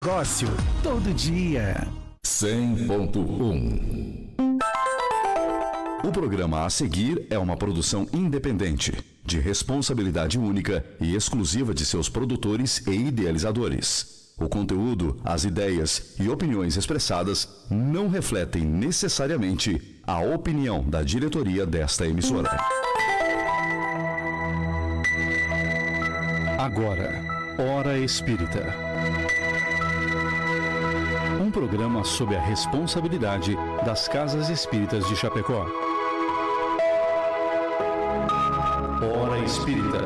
Negócio, todo dia. 100.1. O programa a seguir é uma produção independente, de responsabilidade única e exclusiva de seus produtores e idealizadores. O conteúdo, as ideias e opiniões expressadas não refletem necessariamente a opinião da diretoria desta emissora. Agora, Hora Espírita. Um programa sob a responsabilidade das Casas Espíritas de Chapecó. Hora Espírita.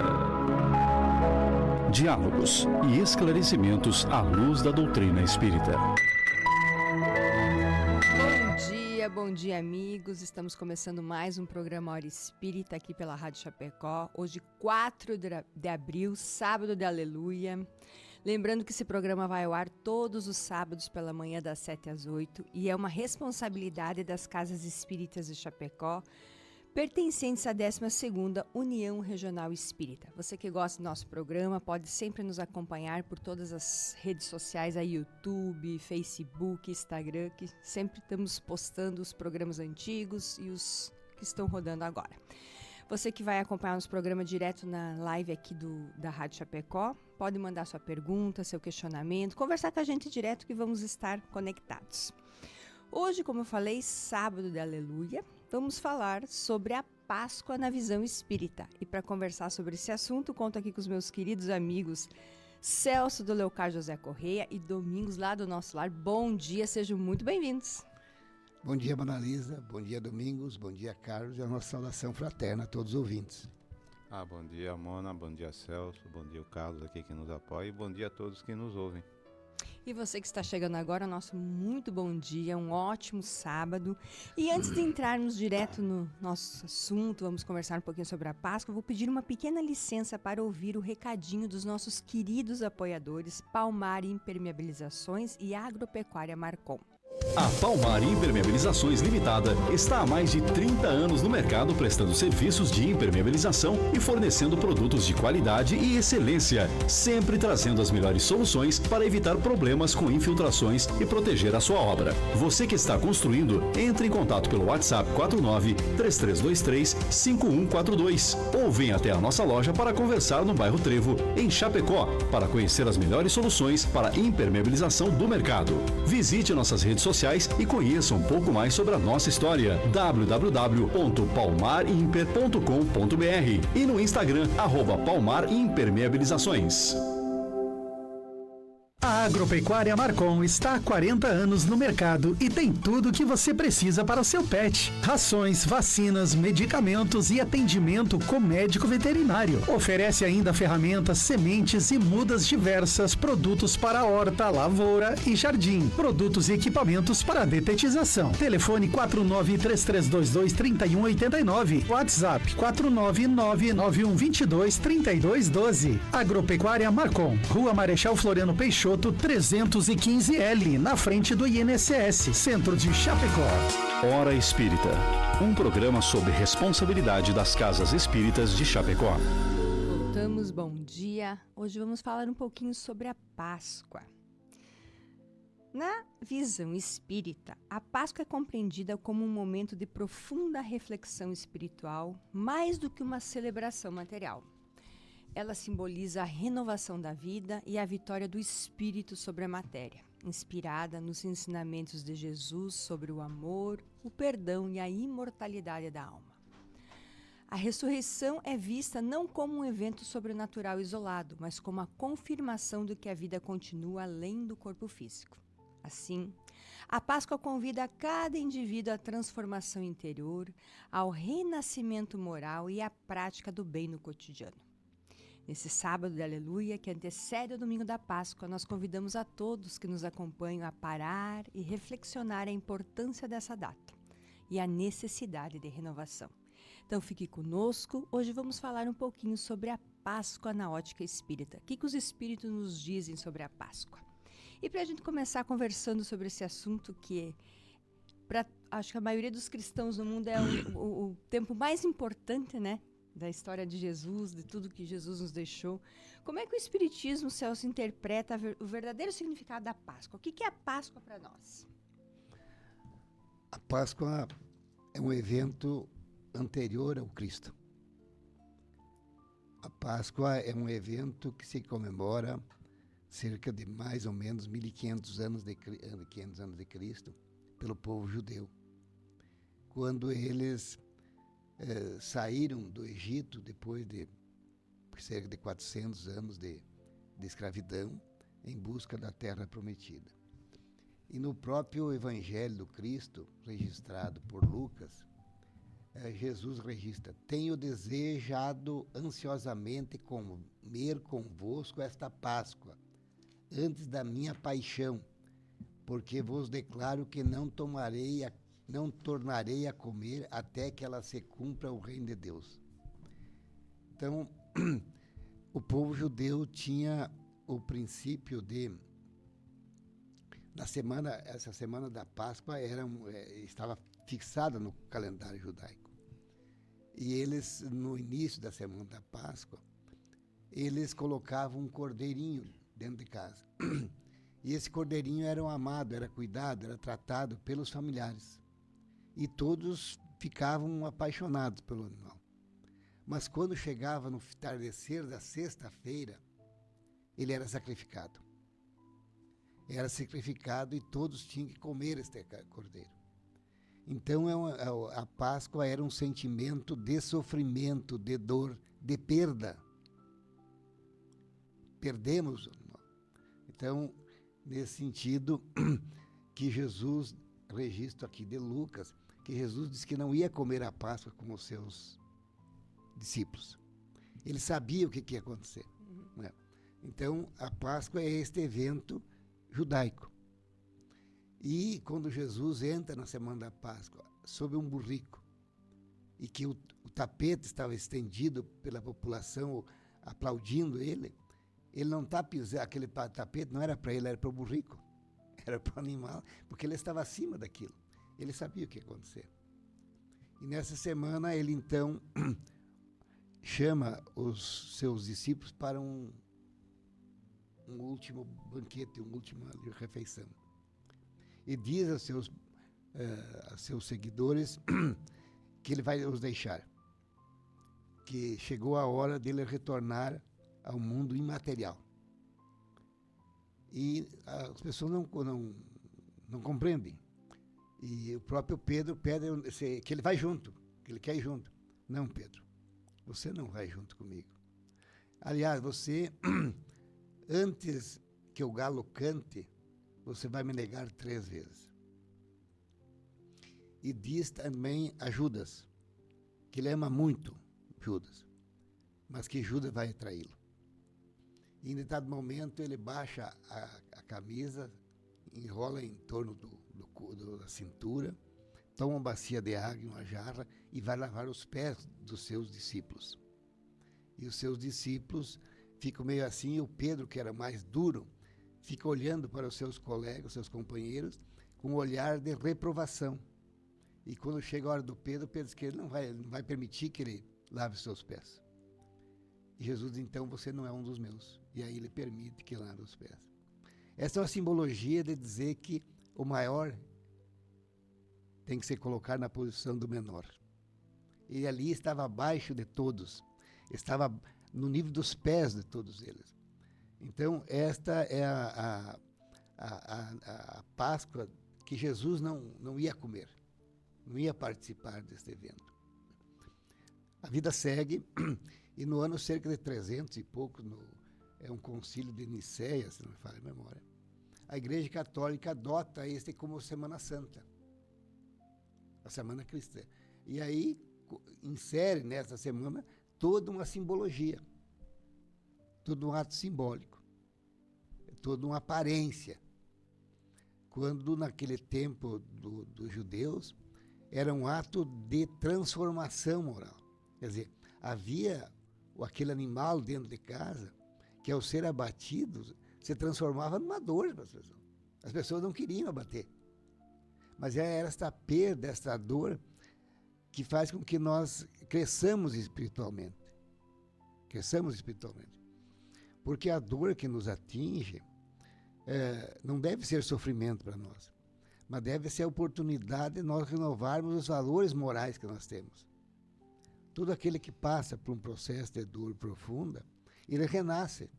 Diálogos e esclarecimentos à luz da doutrina espírita. Bom dia, amigos. Estamos começando mais um programa Hora Espírita aqui pela Rádio Chapecó. Hoje, 4 de abril, sábado de Aleluia. Lembrando que esse programa vai ao ar todos os sábados pela manhã das 7 às 8 e é uma responsabilidade das Casas Espíritas de Chapecó, pertencentes à 12ª União Regional Espírita. Você que gosta do nosso programa pode sempre nos acompanhar por todas as redes sociais, aí YouTube, Facebook, Instagram, que sempre estamos postando os programas antigos e os que estão rodando agora. Você que vai acompanhar nosso programa direto na live aqui da Rádio Chapecó, pode mandar sua pergunta, seu questionamento, conversar com a gente direto que vamos estar conectados. Hoje, como eu falei, sábado de Aleluia, vamos falar sobre a Páscoa na visão espírita. E para conversar sobre esse assunto, conto aqui com os meus queridos amigos Celso do Leocádio José Correia e Domingos lá do Nosso Lar. Bom dia, sejam muito bem-vindos. Bom dia, Manalisa. Bom dia, Domingos. Bom dia, Carlos. E a nossa saudação fraterna a todos os ouvintes. Bom dia, Mona. Bom dia, Celso. Bom dia, o Carlos aqui que nos apoia. E bom dia a todos que nos ouvem. E você que está chegando agora, nosso muito bom dia, um ótimo sábado. E antes de entrarmos direto no nosso assunto, vamos conversar um pouquinho sobre a Páscoa, eu vou pedir uma pequena licença para ouvir o recadinho dos nossos queridos apoiadores Palmar Impermeabilizações e Agropecuária Marcon. A Palmar Impermeabilizações Limitada está há mais de 30 anos no mercado prestando serviços de impermeabilização e fornecendo produtos de qualidade e excelência, sempre trazendo as melhores soluções para evitar problemas com infiltrações e proteger a sua obra. Você que está construindo, entre em contato pelo WhatsApp 49-3323-5142 ou venha até a nossa loja para conversar no bairro Trevo, em Chapecó, para conhecer as melhores soluções para impermeabilização do mercado. Visite nossas redes sociais e conheça um pouco mais sobre a nossa história. www.palmarimper.com.br e no Instagram @palmarimpermeabilizações. A Agropecuária Marcon está há 40 anos no mercado e tem tudo o que você precisa para o seu pet. Rações, vacinas, medicamentos e atendimento com médico veterinário. Oferece ainda ferramentas, sementes e mudas diversas, produtos para horta, lavoura e jardim. Produtos e equipamentos para detetização. Telefone 4933223189. WhatsApp 49991223212. Agropecuária Marcon, Rua Marechal Floriano Peixoto, 315L, na frente do INSS, Centro de Chapecó. Hora Espírita, um programa sob responsabilidade das Casas Espíritas de Chapecó. Voltamos, bom dia. Hoje vamos falar um pouquinho sobre a Páscoa. Na visão espírita, a Páscoa é compreendida como um momento de profunda reflexão espiritual, mais do que uma celebração material. Ela simboliza a renovação da vida e a vitória do espírito sobre a matéria, inspirada nos ensinamentos de Jesus sobre o amor, o perdão e a imortalidade da alma. A ressurreição é vista não como um evento sobrenatural isolado, mas como a confirmação de que a vida continua além do corpo físico. Assim, a Páscoa convida cada indivíduo à transformação interior, ao renascimento moral e à prática do bem no cotidiano. Nesse sábado de Aleluia, que antecede o domingo da Páscoa, nós convidamos a todos que nos acompanham a parar e reflexionar a importância dessa data e a necessidade de renovação. Então fique conosco, hoje vamos falar um pouquinho sobre a Páscoa na ótica espírita. O que os espíritos nos dizem sobre a Páscoa? E para a gente começar conversando sobre esse assunto que acho que a maioria dos cristãos no mundo é o tempo mais importante, né? da história de Jesus, de tudo que Jesus nos deixou. Como é que o Espiritismo, Celso, interpreta o verdadeiro significado da Páscoa? O que é a Páscoa para nós? A Páscoa é um evento anterior ao Cristo. A Páscoa é um evento que se comemora cerca de mais ou menos 1.500 anos de Cristo pelo povo judeu. Quando eles saíram do Egito depois de cerca de 400 anos de escravidão em busca da terra prometida. E no próprio Evangelho do Cristo, registrado por Lucas, Jesus registra: tenho desejado ansiosamente comer convosco esta Páscoa, antes da minha paixão, porque vos declaro que não tornarei a comer até que ela se cumpra o reino de Deus. Então, o povo judeu tinha o princípio de, essa semana da Páscoa estava fixada no calendário judaico. E eles, no início da semana da Páscoa, eles colocavam um cordeirinho dentro de casa. E esse cordeirinho era amado, era cuidado, era tratado pelos familiares. E todos ficavam apaixonados pelo animal. Mas quando chegava no entardecer da sexta-feira, ele era sacrificado. Era sacrificado e todos tinham que comer este cordeiro. Então a Páscoa era um sentimento de sofrimento, de dor, de perda. Perdemos o animal. Então, nesse sentido, que Jesus, registro aqui de Lucas, que Jesus disse que não ia comer a Páscoa com os seus discípulos. Ele sabia o que ia acontecer. Né? Então, a Páscoa é este evento judaico. E quando Jesus entra na semana da Páscoa, sob um burrico, e que o tapete estava estendido pela população, aplaudindo ele não está pisando, aquele tapete não era para ele, era para o burrico, era para o animal, porque ele estava acima daquilo. Ele sabia o que ia acontecer. E nessa semana ele então chama os seus discípulos para um último banquete, uma última refeição. E diz aos seus seguidores que ele vai os deixar, que chegou a hora dele retornar ao mundo imaterial. E as pessoas não compreendem. E o próprio Pedro pede que ele vai junto, que ele quer ir junto. Não, Pedro, você não vai junto comigo. Aliás, você, antes que o galo cante, você vai me negar 3 vezes. E diz também a Judas, que ele ama muito Judas, mas que Judas vai traí-lo. E em determinado momento ele baixa a camisa, enrola em torno da cintura, toma uma bacia de água e uma jarra e vai lavar os pés dos seus discípulos. E os seus discípulos ficam meio assim, e o Pedro, que era mais duro, fica olhando para os seus colegas, os seus companheiros, com um olhar de reprovação. E quando chega a hora do Pedro diz que ele não vai permitir que ele lave os seus pés. E Jesus diz, então, você não é um dos meus. E aí ele permite que lave os pés. Essa é uma simbologia de dizer que o maior tem que ser colocado na posição do menor. Ele ali estava abaixo de todos, estava no nível dos pés de todos eles. Então, esta é a Páscoa que Jesus não ia comer, não ia participar deste evento. A vida segue, e no ano cerca de 300 e pouco, é um concílio de Nicéia, se não me falha a memória, a Igreja Católica adota este como Semana Santa, a Semana Cristã. E aí insere nessa semana toda uma simbologia, todo um ato simbólico, toda uma aparência. Quando naquele tempo dos judeus era um ato de transformação moral. Quer dizer, havia aquele animal dentro de casa que, ao ser abatido, se transformava numa dor para as pessoas. As pessoas não queriam abater. Mas era esta perda, esta dor, que faz com que nós cresçamos espiritualmente. Cresçamos espiritualmente. Porque a dor que nos atinge não deve ser sofrimento para nós, mas deve ser a oportunidade de nós renovarmos os valores morais que nós temos. Todo aquele que passa por um processo de dor profunda, ele renasce.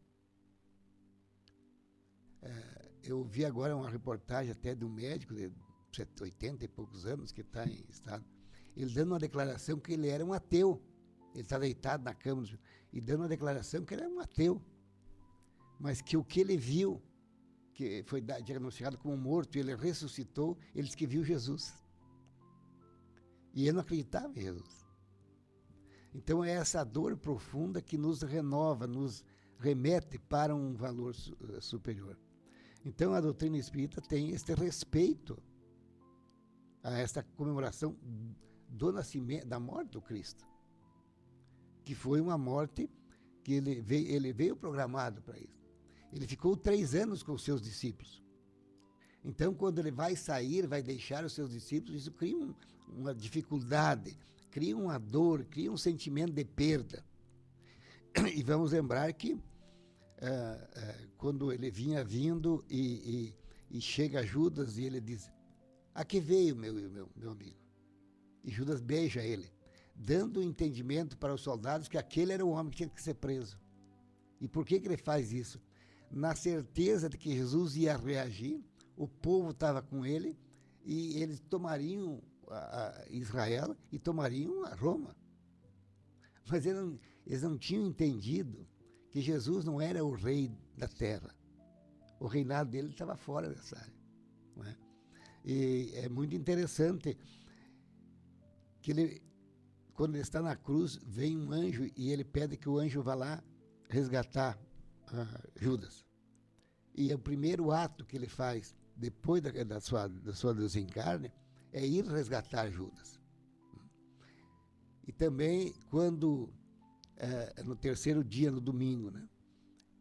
Eu vi agora uma reportagem até de um médico de 80 e poucos anos, que está em estado, ele dando uma declaração que ele era um ateu. Ele está deitado na cama e dando uma declaração que ele era um ateu. Mas que o que ele viu, que foi diagnosticado como morto, e ele ressuscitou, ele disse que viu Jesus. E ele não acreditava em Jesus. Então é essa dor profunda que nos renova, nos remete para um valor superior. Então a doutrina espírita tem este respeito a esta comemoração do nascimento, da morte do Cristo, que foi uma morte que ele veio programado para isso. Ele ficou 3 anos com os seus discípulos. Então, quando ele vai sair, vai deixar os seus discípulos, isso cria uma dificuldade, cria uma dor, cria um sentimento de perda. E vamos lembrar que quando ele vinha vindo e chega Judas e ele diz: "A que veio, meu amigo?" E Judas beija ele, dando entendimento para os soldados que aquele era o homem que tinha que ser preso. E por que ele faz isso? Na certeza de que Jesus ia reagir, o povo estava com ele e eles tomariam Israel e tomariam a Roma. Mas eles não tinham entendido que Jesus não era o rei da terra. O reinado dele estava fora dessa área. Não é? E é muito interessante que quando ele está na cruz, vem um anjo e ele pede que o anjo vá lá resgatar Judas. E o primeiro ato que ele faz, depois da sua desencarne, é ir resgatar Judas. E também quando, no terceiro dia, no domingo, né,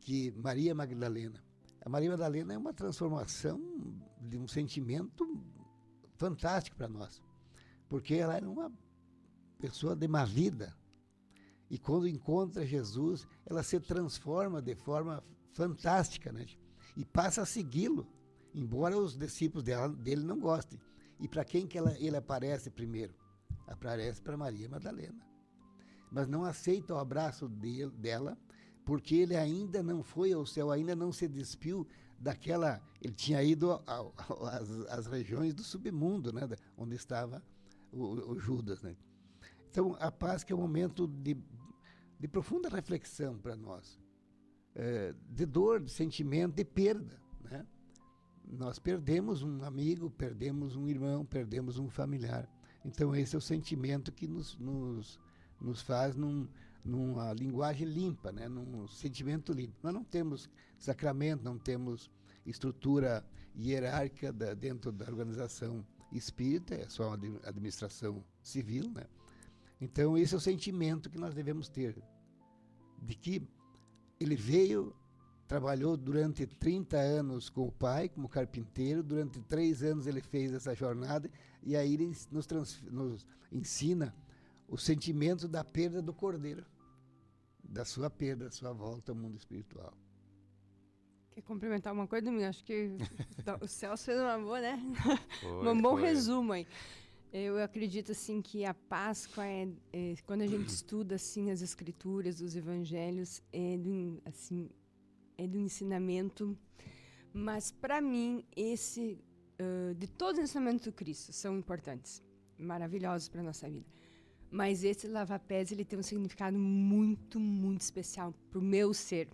que Maria Magdalena. A Maria Magdalena é uma transformação de um sentimento fantástico para nós, porque ela era uma pessoa de má vida. E quando encontra Jesus, ela se transforma de forma fantástica, né? E passa a segui-lo, embora os discípulos dele não gostem. E para quem que ele aparece primeiro? Aparece para Maria Madalena. Mas não aceita o abraço dela, porque ele ainda não foi ao céu, ainda não se despiu daquela... Ele tinha ido às regiões do submundo, né? Onde estava o Judas, né? Então, a Páscoa é um momento de profunda reflexão para nós, de dor, de sentimento, de perda, né? Nós perdemos um amigo, perdemos um irmão, perdemos um familiar. Então, esse é o sentimento que nos faz numa linguagem limpa, né? Num sentimento limpo. Nós não temos sacramento, não temos estrutura hierárquica dentro da organização espírita, é só uma administração civil, né? Então, esse é o sentimento que nós devemos ter, de que ele veio, trabalhou durante 30 anos com o pai, como carpinteiro, durante 3 anos ele fez essa jornada, e aí ele nos ensina o sentimento da perda do cordeiro, da sua perda, da sua volta ao mundo espiritual. Quer complementar uma coisa, Domingo? Acho que o Celso fez uma boa, né? Um bom resumo aí. Eu acredito assim que a Páscoa quando a gente estuda assim as escrituras, os evangelhos, é do ensinamento, mas para mim de todos os ensinamentos do Cristo são importantes, maravilhosos para nossa vida. Mas esse lava-pés ele tem um significado muito, muito especial para o meu ser,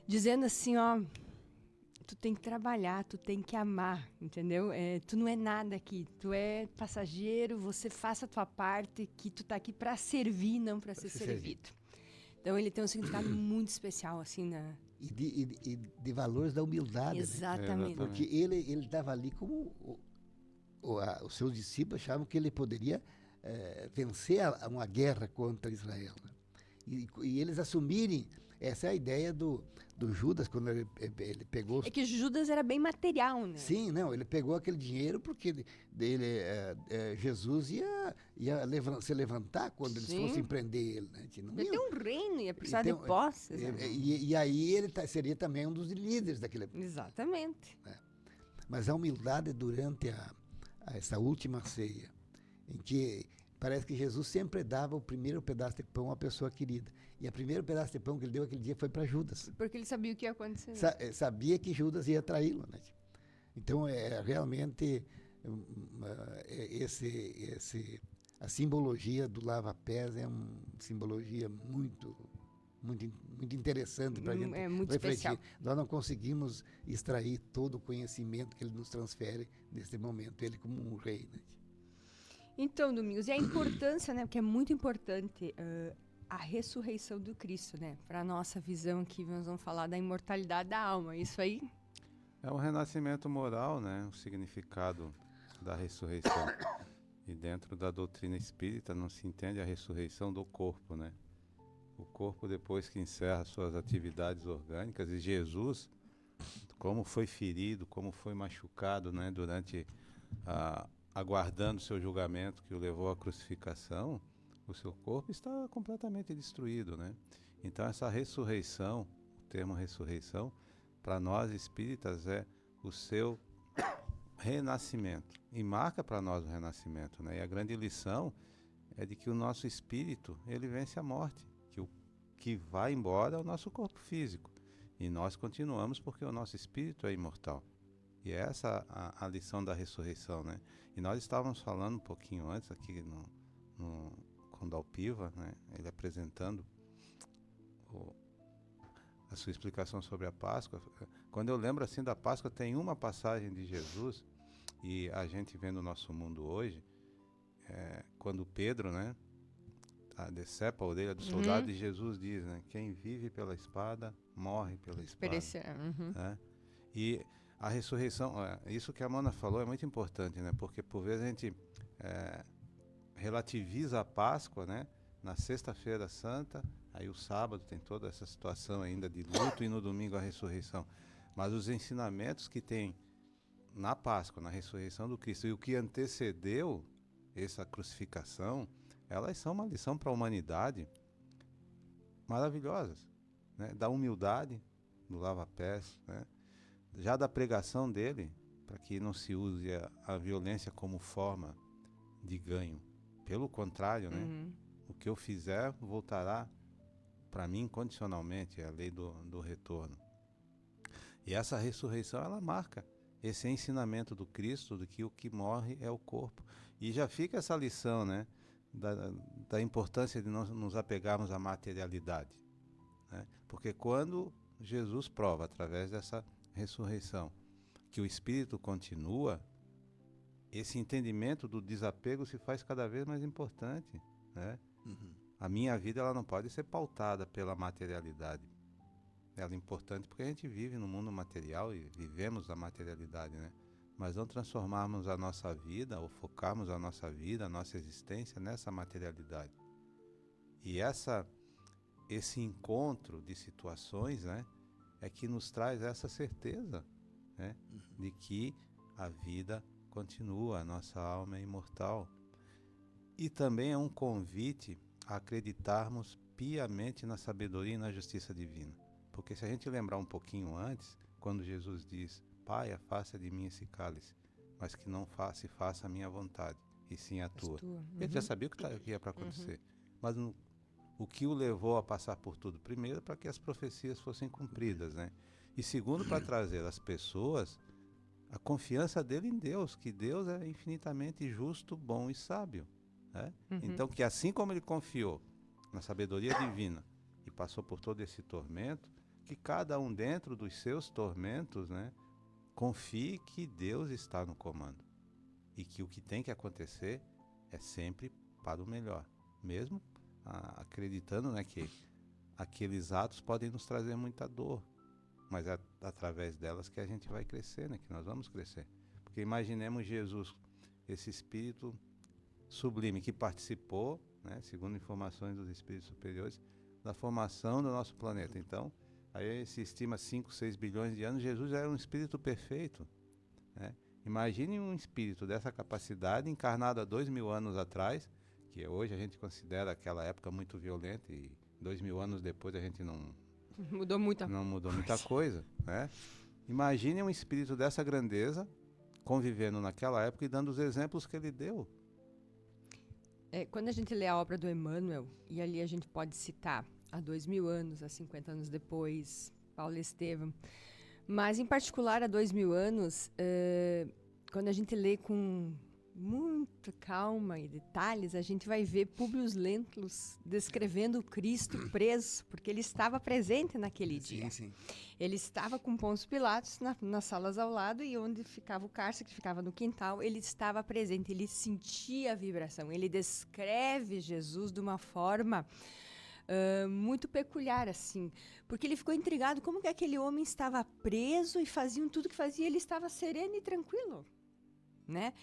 dizendo assim, ó, tu tem que trabalhar, tu tem que amar, entendeu? Tu não é nada aqui, tu é passageiro, você faça a tua parte, que tu tá aqui para servir, não para ser servido. Então ele tem um significado muito especial, assim, E de valores da humildade, exatamente. né? Porque ele estava ali como os seus discípulos achavam que ele poderia vencer uma guerra contra Israel, né? E eles assumirem essa é a ideia do Judas, quando ele pegou... É que Judas era bem material, né? Sim, não, ele pegou aquele dinheiro porque Jesus ia se levantar quando eles Sim. fossem prender ele. Né? Não Ele ia- tem um reino, ia precisar de Então, posses. Né? e aí ele seria também um dos líderes daquele... Exatamente. Mas a humildade durante essa última ceia, em que parece que Jesus sempre dava o primeiro pedaço de pão à pessoa querida. E o primeiro pedaço de pão que ele deu aquele dia foi para Judas. Porque ele sabia o que ia acontecer. Sabia que Judas ia traí-lo. Né? Então, realmente, a simbologia do lava-pés é uma simbologia muito interessante para a gente É muito refletir. especial. Nós não conseguimos extrair todo o conhecimento que ele nos transfere nesse momento, ele como um rei. Né? Então, Domingos, e a importância, né? Porque é muito importante a ressurreição do Cristo, né? Para a nossa visão aqui, nós vamos falar da imortalidade da alma. Isso aí É um renascimento moral, né? O significado da ressurreição. E dentro da doutrina espírita não se entende a ressurreição do corpo, né? O corpo, depois que encerra suas atividades orgânicas, e Jesus, como foi ferido, como foi machucado, né? Durante aguardando seu julgamento que o levou à crucificação, o seu corpo está completamente destruído, né? Então essa ressurreição, o termo ressurreição, para nós espíritas é o seu renascimento, e marca para nós o renascimento, né? E a grande lição é de que o nosso espírito, ele vence a morte, que o que vai embora é o nosso corpo físico, e nós continuamos porque o nosso espírito é imortal. E essa a lição da ressurreição, né? E nós estávamos falando um pouquinho antes aqui com Dalpiva, né? Ele apresentando a sua explicação sobre a Páscoa. Quando eu lembro assim da Páscoa, tem uma passagem de Jesus, e a gente vendo o nosso mundo hoje, quando Pedro, né, decepa a orelha do soldado, e Jesus diz, né, quem vive pela espada, morre pela espada. Né? E a ressurreição, isso que a Mona falou é muito importante, né, porque por vezes a gente relativiza a Páscoa, né, na sexta-feira santa, aí o sábado tem toda essa situação ainda de luto, e no domingo a ressurreição. Mas os ensinamentos que tem na Páscoa, na ressurreição do Cristo, e o que antecedeu essa crucificação, elas são uma lição para a humanidade maravilhosas, né? Da humildade, do lava-pés, né? Já da pregação dele, para que não se use a violência como forma de ganho. Pelo contrário, né? O que eu fizer voltará para mim incondicionalmente, é a lei do retorno. E essa ressurreição, ela marca esse ensinamento do Cristo, de que o que morre é o corpo. E já fica essa lição, né, da importância de nós nos apegarmos à materialidade, né? Porque quando Jesus prova, através dessa ressurreição, que o Espírito continua, esse entendimento do desapego se faz cada vez mais importante, né? A minha vida, ela não pode ser pautada pela materialidade. Ela é importante porque a gente vive no mundo material e vivemos a materialidade, né? Mas não transformarmos a nossa vida, ou focarmos a nossa vida, a nossa existência nessa materialidade. E esse encontro de situações, né, é que nos traz essa certeza, né, de que a vida continua, a nossa alma é imortal. E também é um convite a acreditarmos piamente na sabedoria e na justiça divina. Porque se a gente lembrar um pouquinho antes, quando Jesus diz, Pai, afasta de mim esse cálice, mas que não se faça a minha vontade, e sim a tua. Ele já sabia o que ia para acontecer. Mas o que o levou a passar por tudo? Primeiro, para que as profecias fossem cumpridas, né? E segundo, para trazer às pessoas a confiança dele em Deus, que Deus é infinitamente justo, bom e sábio, né? Então, que assim como ele confiou na sabedoria divina e passou por todo esse tormento, que cada um dentro dos seus tormentos, né, confie que Deus está no comando e que o que tem que acontecer é sempre para o melhor, mesmo acreditando, né, que aqueles atos podem nos trazer muita dor, mas é através delas que a gente vai crescer, né, que nós vamos crescer. Porque imaginemos Jesus, esse espírito sublime que participou, né, segundo informações dos espíritos superiores, da formação do nosso planeta. Então, aí se estima 5, 6 bilhões de anos, Jesus era um espírito perfeito, né? Imagine um espírito dessa capacidade encarnado há 2.000 anos atrás, que hoje a gente considera aquela época muito violenta, e 2.000 anos depois a gente não Mudou muita mudou muita coisa, né? Imagine um espírito dessa grandeza convivendo naquela época e dando os exemplos que ele deu. Quando a gente lê a obra do Emmanuel, e ali a gente pode citar há 2.000 anos, há 50 anos depois, Paulo Estevam, mas em particular há 2.000 anos, quando a gente lê com muita calma e detalhes, a gente vai ver Públio Lentulus descrevendo o Cristo preso, porque ele estava presente naquele dia. Sim. Ele estava com Pôncio Pilatos nas salas ao lado, e onde ficava o cárcere, que ficava no quintal, ele estava presente, ele sentia a vibração. Ele descreve Jesus de uma forma muito peculiar, assim, porque ele ficou intrigado como que aquele homem estava preso e faziam tudo que fazia, ele estava sereno e tranquilo, né?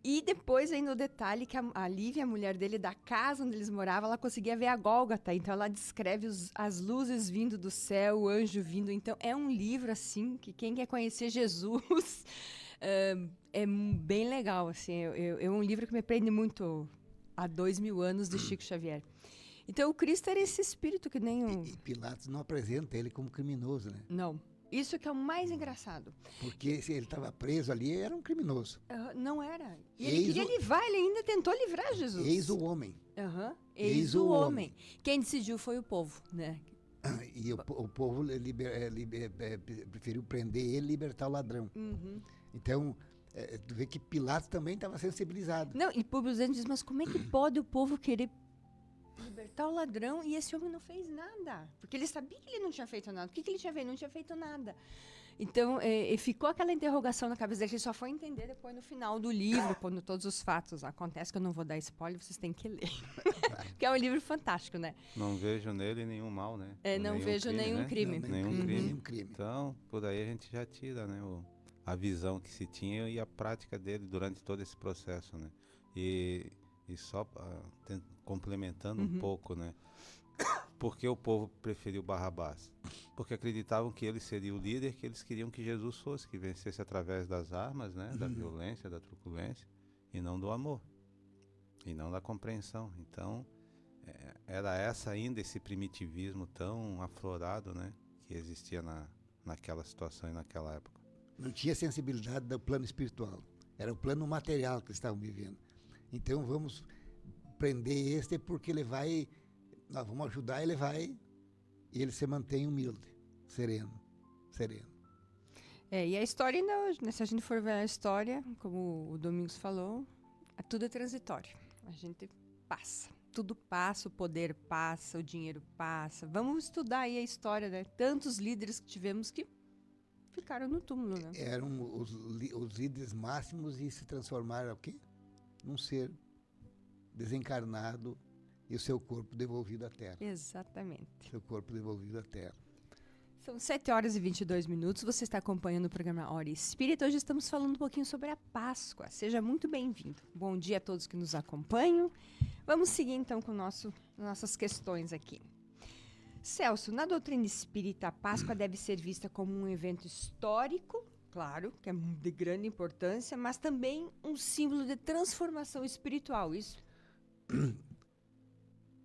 E depois ainda o detalhe que a Lívia, a mulher dele, da casa onde eles moravam, ela conseguia ver a Gólgota. Então ela descreve as luzes vindo do céu, o anjo vindo. Então é um livro, assim, que quem quer conhecer Jesus é bem legal, assim. É um livro que me prende muito há 2.000 anos de Chico Xavier. Então o Cristo era esse espírito que nem o... E Pilatos não apresenta ele como criminoso, né? Não. Isso que é o mais engraçado. Porque se ele estava preso ali, era um criminoso. Não era. E ele queria livrar, ele ainda tentou livrar Jesus. Eis o homem. Eis o homem. Quem decidiu foi o povo, né? E o povo preferiu prender ele e libertar o ladrão. Então, tu vê que Pilatos também estava sensibilizado. Não, e Públio Lentulus diz, mas como é que pode o povo querer libertar o ladrão e esse homem não fez nada? Porque ele sabia que ele não tinha feito nada. O que ele tinha feito? Não tinha feito nada. Então, ficou aquela interrogação na cabeça dele, que ele só foi entender depois no final do livro, quando todos os fatos acontecem, que eu não vou dar spoiler, vocês têm que ler. Porque é um livro fantástico, né? Não vejo nele nenhum mal, né? Não vejo nenhum crime. Nenhum crime. Então, por aí a gente já tira, né, a visão que se tinha e a prática dele durante todo esse processo, né? E só complementando um pouco, né? Porque o povo preferiu Barrabás? Porque acreditavam que ele seria o líder que eles queriam que Jesus fosse, que vencesse através das armas, né? Da violência, da truculência, e não do amor, e não da compreensão. Então, era ainda esse primitivismo tão aflorado, né? Que existia naquela situação e naquela época. Não tinha sensibilidade do plano espiritual. Era o plano material que eles estavam vivendo. Então vamos prender este porque ele vai, nós vamos ajudar, ele vai, e ele se mantém humilde, sereno. E a história ainda hoje, né? Se a gente for ver a história, como o Domingos falou, tudo é transitório. A gente passa. Tudo passa, o poder passa, o dinheiro passa. Vamos estudar aí a história, né? Tantos líderes que tivemos que ficaram no túmulo, né? Eram os líderes máximos e se transformaram o quê? Num ser desencarnado e o seu corpo devolvido à Terra. Exatamente. Seu corpo devolvido à Terra. São 7h22. Você está acompanhando o programa Hora Espírita. Hoje estamos falando um pouquinho sobre a Páscoa. Seja muito bem-vindo. Bom dia a todos que nos acompanham. Vamos seguir então com nossas questões aqui. Celso, na doutrina espírita, a Páscoa deve ser vista como um evento histórico, claro, que é de grande importância, mas também um símbolo de transformação espiritual, isso?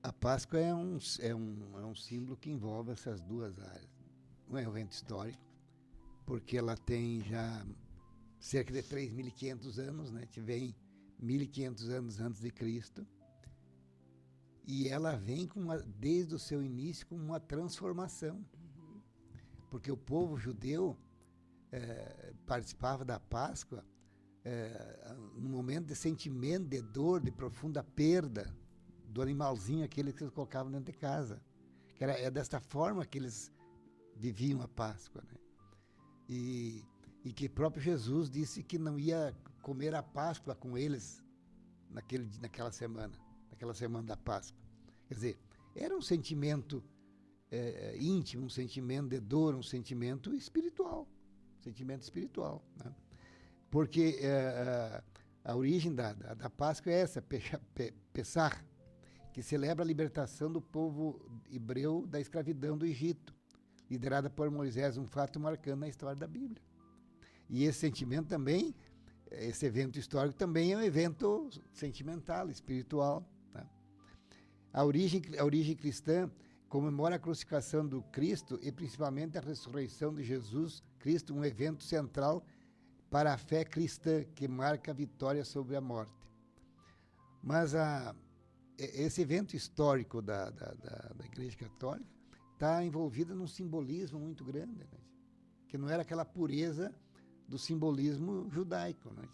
A Páscoa é um símbolo que envolve essas duas áreas. Um evento histórico, porque ela tem já cerca de 3.500 anos, né? Vem 1.500 anos antes de Cristo, e ela vem desde o seu início com uma transformação, porque o povo judeu participava da Páscoa num momento de sentimento, de dor, de profunda perda do animalzinho aquele que eles colocavam dentro de casa. Que é desta forma que eles viviam a Páscoa, né? E que próprio Jesus disse que não ia comer a Páscoa com eles naquela semana da Páscoa. Quer dizer, era um sentimento íntimo, um sentimento de dor, um sentimento espiritual. Né? Porque a origem da Páscoa é essa, Pessar, que celebra a libertação do povo hebreu da escravidão do Egito, liderada por Moisés, um fato marcante na história da Bíblia. E esse sentimento também, esse evento histórico também é um evento sentimental, espiritual. Tá? A origem cristã comemora a crucificação do Cristo e principalmente a ressurreição de Jesus Cristo, um evento central para a fé cristã que marca a vitória sobre a morte. Mas esse evento histórico da Igreja Católica está envolvido num simbolismo muito grande, né? Que não era aquela pureza do simbolismo judaico. Né?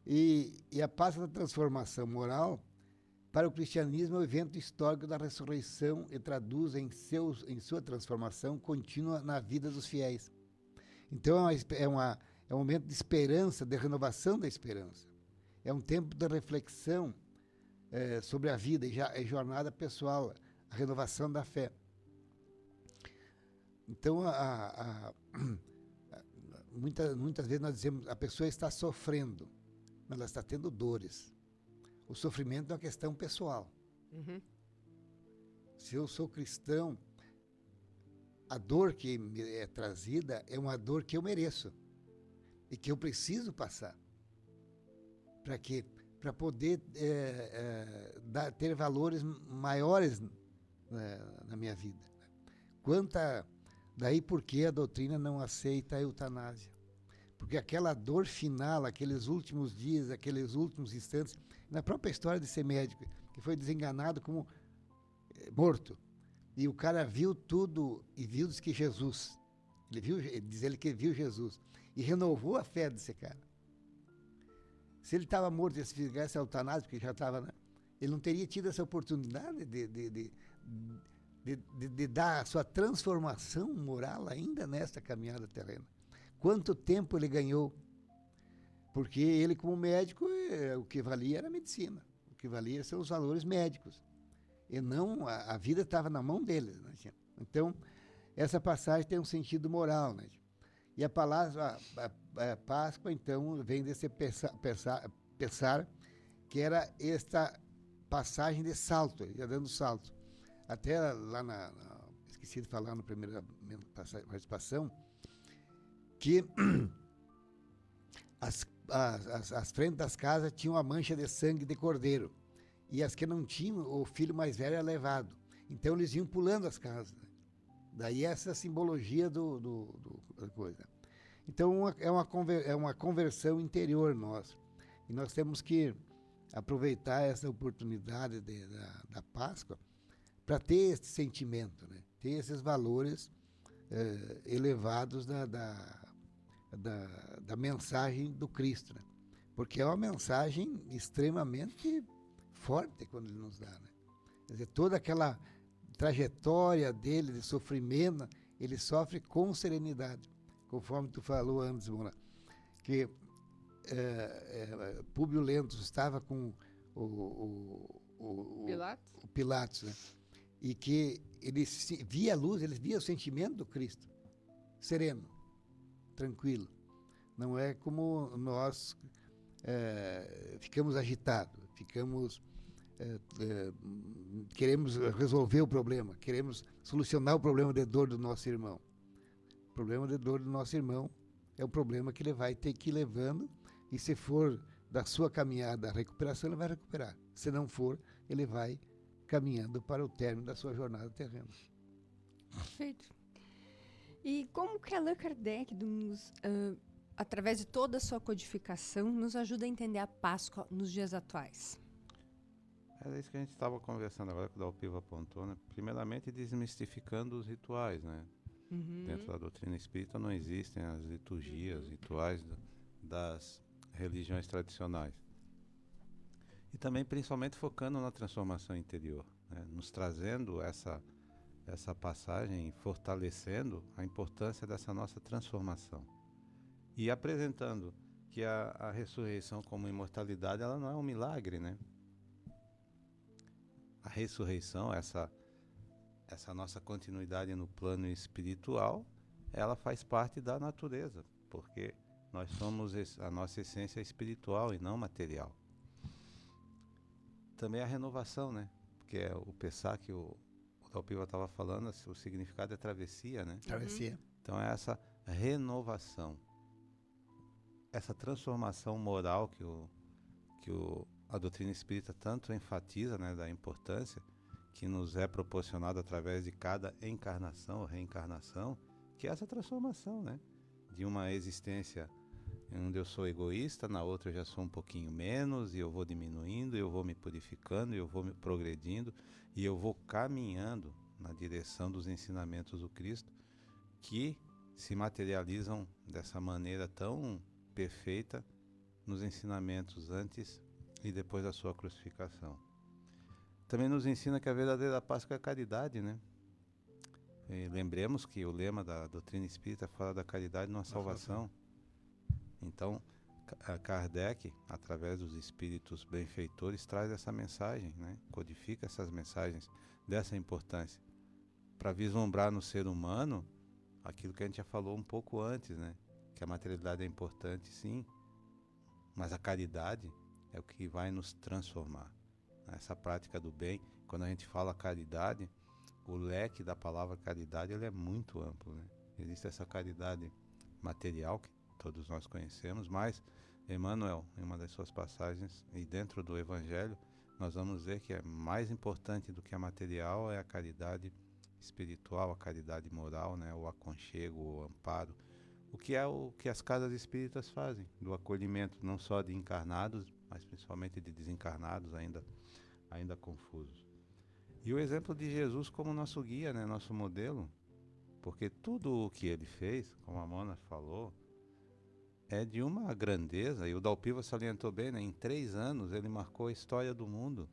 E a Páscoa da transformação moral, para o cristianismo, é o evento histórico da ressurreição e traduz em sua transformação contínua na vida dos fiéis. Então é um momento de esperança, de renovação da esperança. É um tempo de reflexão sobre a vida e jornada pessoal, a renovação da fé. Então, muitas vezes nós dizemos a pessoa está sofrendo, mas ela está tendo dores. O sofrimento é uma questão pessoal. Uhum. Se eu sou cristão, a dor que me é trazida é uma dor que eu mereço e que eu preciso passar. Para quê? Para poder ter valores maiores na minha vida. Daí porque a doutrina não aceita a eutanásia. Porque aquela dor final, aqueles últimos dias, aqueles últimos instantes, na própria história de ser médico, que foi desenganado como morto. E o cara viu tudo e viu que Jesus, diz ele que viu Jesus, e renovou a fé desse cara. Se ele estava morto e se fizesse a eutanásia, porque já estava, né? Ele não teria tido essa oportunidade de dar a sua transformação moral ainda nesta caminhada terrena. Quanto tempo ele ganhou? Porque ele, como médico, o que valia era a medicina. O que valia são os valores médicos. E não, a vida estava na mão deles. Né? Então, essa passagem tem um sentido moral. Né? E a palavra a Páscoa, então, vem desse pensar que era esta passagem de salto, ia dando salto. Até lá esqueci de falar na primeira participação, que as frentes das casas tinham a mancha de sangue de cordeiro. E as que não tinham, o filho mais velho era levado. Então eles iam pulando as casas. Daí essa simbologia da coisa. Então é uma conversão interior nossa. E nós temos que aproveitar essa oportunidade da Páscoa para ter esse sentimento, né? Ter esses valores elevados da mensagem do Cristo, né? Porque é uma mensagem extremamente forte quando ele nos dá, né? Quer dizer, toda aquela trajetória dele de sofrimento, ele sofre com serenidade, conforme tu falou antes, Mona, que Públio Lentulus estava com o Pilatos, né? E que ele via a luz, ele via o sentimento do Cristo, sereno, tranquilo. Não é como nós ficamos agitados, queremos resolver o problema, queremos solucionar o problema de dor do nosso irmão. O problema de dor do nosso irmão é o problema que ele vai ter que ir levando, e se for da sua caminhada a recuperação, ele vai recuperar. Se não for, ele vai caminhando para o término da sua jornada terrena. Perfeito. E como que Allan Kardec, através de toda a sua codificação, nos ajuda a entender a Páscoa nos dias atuais? É isso que a gente estava conversando agora, que o Dalpivo apontou, né? Primeiramente, desmistificando os rituais, né? Uhum. Dentro da doutrina espírita não existem as liturgias, rituais das religiões tradicionais. E também, principalmente, focando na transformação interior, né? Nos trazendo essa passagem, fortalecendo a importância dessa nossa transformação. E apresentando que a ressurreição como imortalidade, ela não é um milagre, né? A ressurreição, essa nossa continuidade no plano espiritual, ela faz parte da natureza, porque nós somos a nossa essência espiritual e não material. Também a renovação, né? que é o Pessah, que o Dalpiva estava falando, o significado é travessia, né? Travessia. Então é essa renovação, essa transformação moral que a doutrina espírita tanto enfatiza, né, da importância que nos é proporcionada através de cada encarnação ou reencarnação, que é essa transformação, né, de uma existência onde eu sou egoísta, na outra eu já sou um pouquinho menos, e eu vou diminuindo, eu vou me purificando, eu vou me progredindo, e eu vou caminhando na direção dos ensinamentos do Cristo, que se materializam dessa maneira tão perfeita nos ensinamentos antes e depois da sua crucificação. Também nos ensina que a verdadeira Páscoa é a caridade, né? E lembremos que o lema da doutrina espírita fala da caridade não a salvação. Então, Kardec, através dos espíritos benfeitores, traz essa mensagem, né? Codifica essas mensagens dessa importância, para vislumbrar no ser humano aquilo que a gente já falou um pouco antes, né? Que a materialidade é importante, sim, mas a caridade é o que vai nos transformar. Essa prática do bem, quando a gente fala caridade, o leque da palavra caridade ele é muito amplo, né? Existe essa caridade material que todos nós conhecemos, mas Emmanuel, em uma das suas passagens e dentro do Evangelho, nós vamos ver que é mais importante do que a material é a caridade espiritual, a caridade moral, né? O aconchego, o amparo, o que é o que as casas espíritas fazem, do acolhimento não só de encarnados, mas principalmente de desencarnados ainda confusos. E o exemplo de Jesus como nosso guia, né? Nosso modelo, porque tudo o que ele fez, como a Mona falou, é de uma grandeza, e o Dalpiva salientou bem, né? Em 3 anos ele marcou a história do mundo,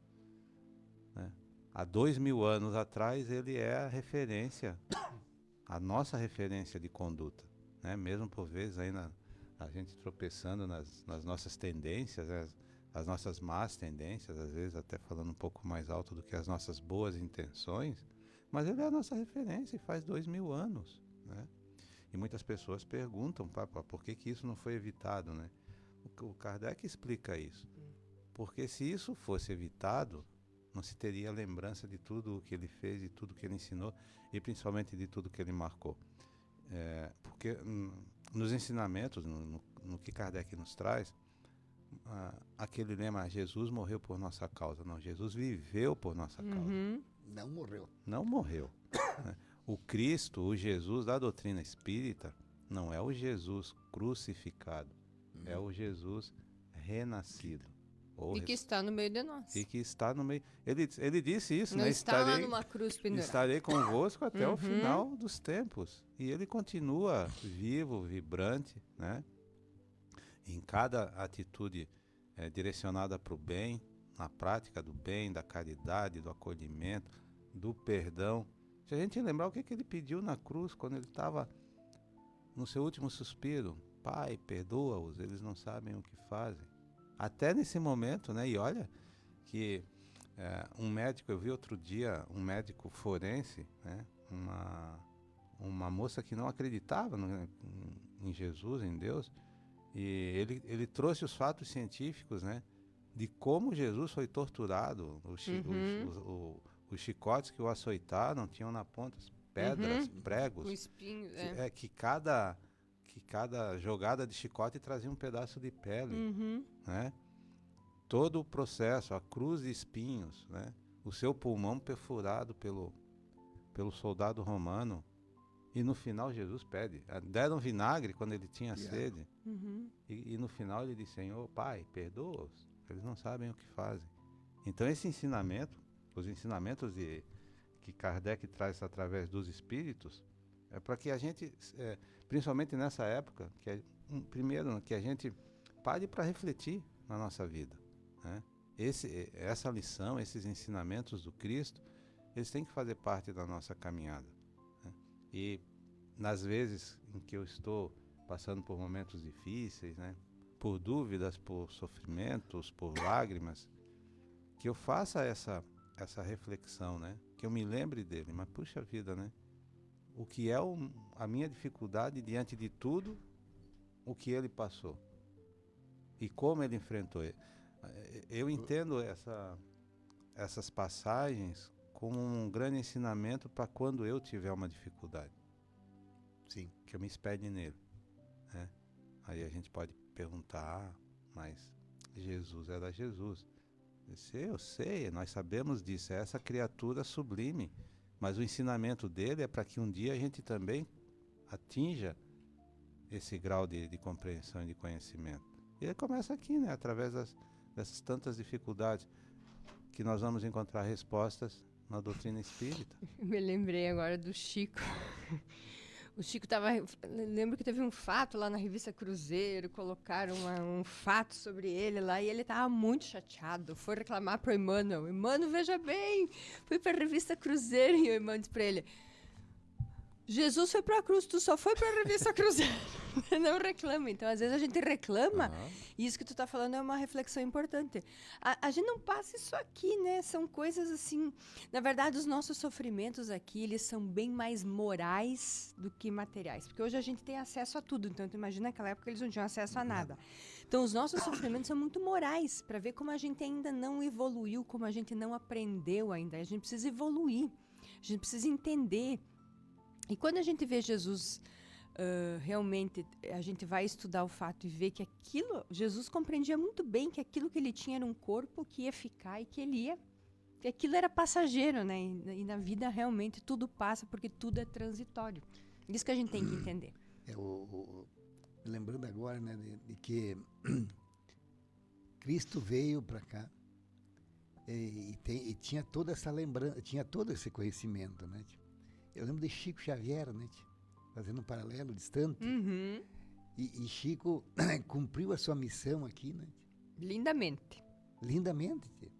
né? Há 2000 anos atrás ele é a referência, a nossa referência de conduta, né? Mesmo por vezes ainda a gente tropeçando nas nossas tendências, né? As nossas más tendências, às vezes até falando um pouco mais alto do que as nossas boas intenções, mas ele é a nossa referência e faz 2000 anos, né? E muitas pessoas perguntam, por que isso não foi evitado, né? O Kardec explica isso. Porque se isso fosse evitado, não se teria lembrança de tudo o que ele fez, de tudo que ele ensinou e principalmente de tudo que ele marcou. Porque nos ensinamentos, no que Kardec nos traz, aquele lema, Jesus morreu por nossa causa. Não, Jesus viveu por nossa causa. Não morreu. Não morreu. Né? O Cristo, o Jesus da doutrina espírita, não é o Jesus crucificado, é o Jesus renascido. E que está no meio de nós. E que está no meio. Ele disse isso, não né? Está lá numa cruz pendurada. Estarei convosco até o final dos tempos. E ele continua vivo, vibrante, né? Em cada atitude direcionada para o bem, na prática do bem, da caridade, do acolhimento, do perdão. Se a gente lembrar o que ele pediu na cruz quando ele estava no seu último suspiro, Pai, perdoa-os, eles não sabem o que fazem. Até nesse momento, né? E olha que um médico, eu vi outro dia, um médico forense, né? Uma moça que não acreditava em Jesus, em Deus, e ele trouxe os fatos científicos, né? De como Jesus foi torturado, os chicotes que o açoitaram tinham na ponta pedras, pregos. Com espinhos, Que cada jogada de chicote trazia um pedaço de pele, né? Todo o processo, a cruz de espinhos, né? O seu pulmão perfurado pelo soldado romano. E no final Jesus pede. Deram vinagre quando ele tinha sede. E no final ele disse, Senhor, Pai, perdoa-os. Eles não sabem o que fazem. Então esse ensinamento, os ensinamentos que Kardec traz através dos espíritos, é para que a gente, principalmente nessa época, primeiro que a gente pare para refletir na nossa vida, né? Essa lição, esses ensinamentos do Cristo, eles têm que fazer parte da nossa caminhada, né? E nas vezes em que eu estou passando por momentos difíceis, né? Por dúvidas, por sofrimentos, por lágrimas, que eu faça essa reflexão, né? Que eu me lembre dele, mas puxa vida, né? O que é a minha dificuldade diante de tudo o que ele passou e como ele enfrentou. Eu entendo essas passagens como um grande ensinamento para quando eu tiver uma dificuldade. Sim. Que eu me espelhe nele, né? Aí a gente pode perguntar, mas Jesus era Jesus. Eu sei, nós sabemos disso, é essa criatura sublime, mas o ensinamento dele é para que um dia a gente também atinja esse grau de compreensão e de conhecimento. E ele começa aqui, né? Através dessas tantas dificuldades que nós vamos encontrar respostas na doutrina espírita. Eu me lembrei agora do Chico. O Chico estava... Lembro que teve um fato lá na revista Cruzeiro, colocaram um fato sobre ele lá, e ele estava muito chateado. Foi reclamar para o Emmanuel. Emmanuel, veja bem, fui para a revista Cruzeiro, e o Emmanuel disse para ele: Jesus foi para a cruz, tu só foi para a revista Cruzeiro. Não reclama. Então, às vezes a gente reclama, e isso que tu está falando é uma reflexão importante. A gente não passa isso aqui, né? São coisas assim... Na verdade, os nossos sofrimentos aqui, eles são bem mais morais do que materiais. Porque hoje a gente tem acesso a tudo. Então, tu imagina naquela época eles não tinham acesso a nada. Então, os nossos sofrimentos são muito morais, para ver como a gente ainda não evoluiu, como a gente não aprendeu ainda. A gente precisa evoluir. A gente precisa entender. E quando a gente vê Jesus... realmente a gente vai estudar o fato e ver que Jesus compreendia muito bem que aquilo que ele tinha era um corpo que ia ficar e que aquilo era passageiro, né? E na vida realmente tudo passa, porque tudo é transitório. Isso que a gente tem que entender. Lembrando agora, né, de que Cristo veio para cá e tinha toda essa lembrança, tinha todo esse conhecimento, né? Eu lembro de Chico Xavier, né? Fazendo um paralelo distante. Uhum. E Chico cumpriu a sua missão aqui, né? Lindamente. Lindamente, tia.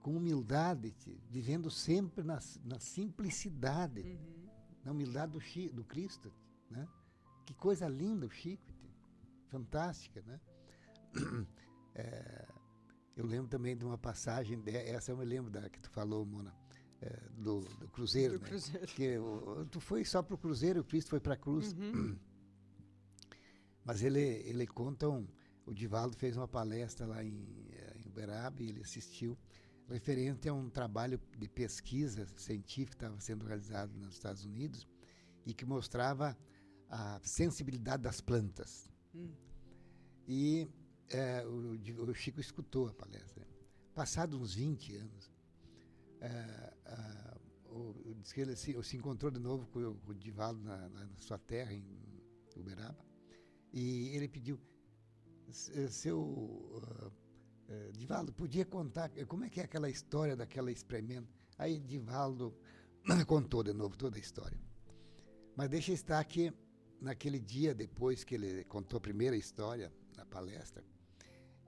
Com humildade, tia. Vivendo sempre na simplicidade, na humildade do Cristo, tia, né? Que coisa linda o Chico, tia. Fantástica, né? Eu lembro também de uma passagem, essa eu me lembro da que tu falou, Mona. Do Cruzeiro, né? Cruzeiro. Que tu foi só para o Cruzeiro, o Cristo foi para a cruz. Mas ele conta, o Divaldo fez uma palestra lá em Uberaba e ele assistiu, referente a um trabalho de pesquisa científica que estava sendo realizado nos Estados Unidos e que mostrava a sensibilidade das plantas. E o Chico escutou a palestra. Passados uns 20 anos, diz que ele se encontrou de novo com o Divaldo na sua terra, em Uberaba, e ele pediu: Divaldo, podia contar como é que é aquela história daquela experimento? Aí Divaldo contou de novo toda a história. Mas deixa estar que naquele dia depois que ele contou a primeira história na palestra,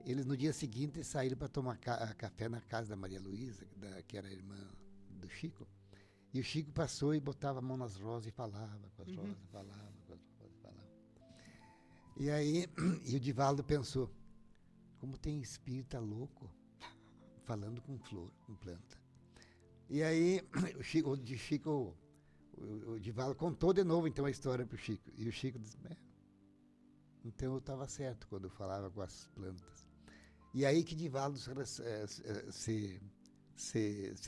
eles no dia seguinte saíram para tomar café na casa da Maria Luísa, que era a irmã do Chico. E o Chico passou e botava a mão nas rosas e falava com as rosas, falava com as rosas, falava. E aí, o Divaldo pensou: como tem espírita louco falando com flor, com planta. E aí, o Divaldo contou de novo então a história para o Chico. E o Chico disse: então eu estava certo quando eu falava com as plantas. E aí que Divaldo se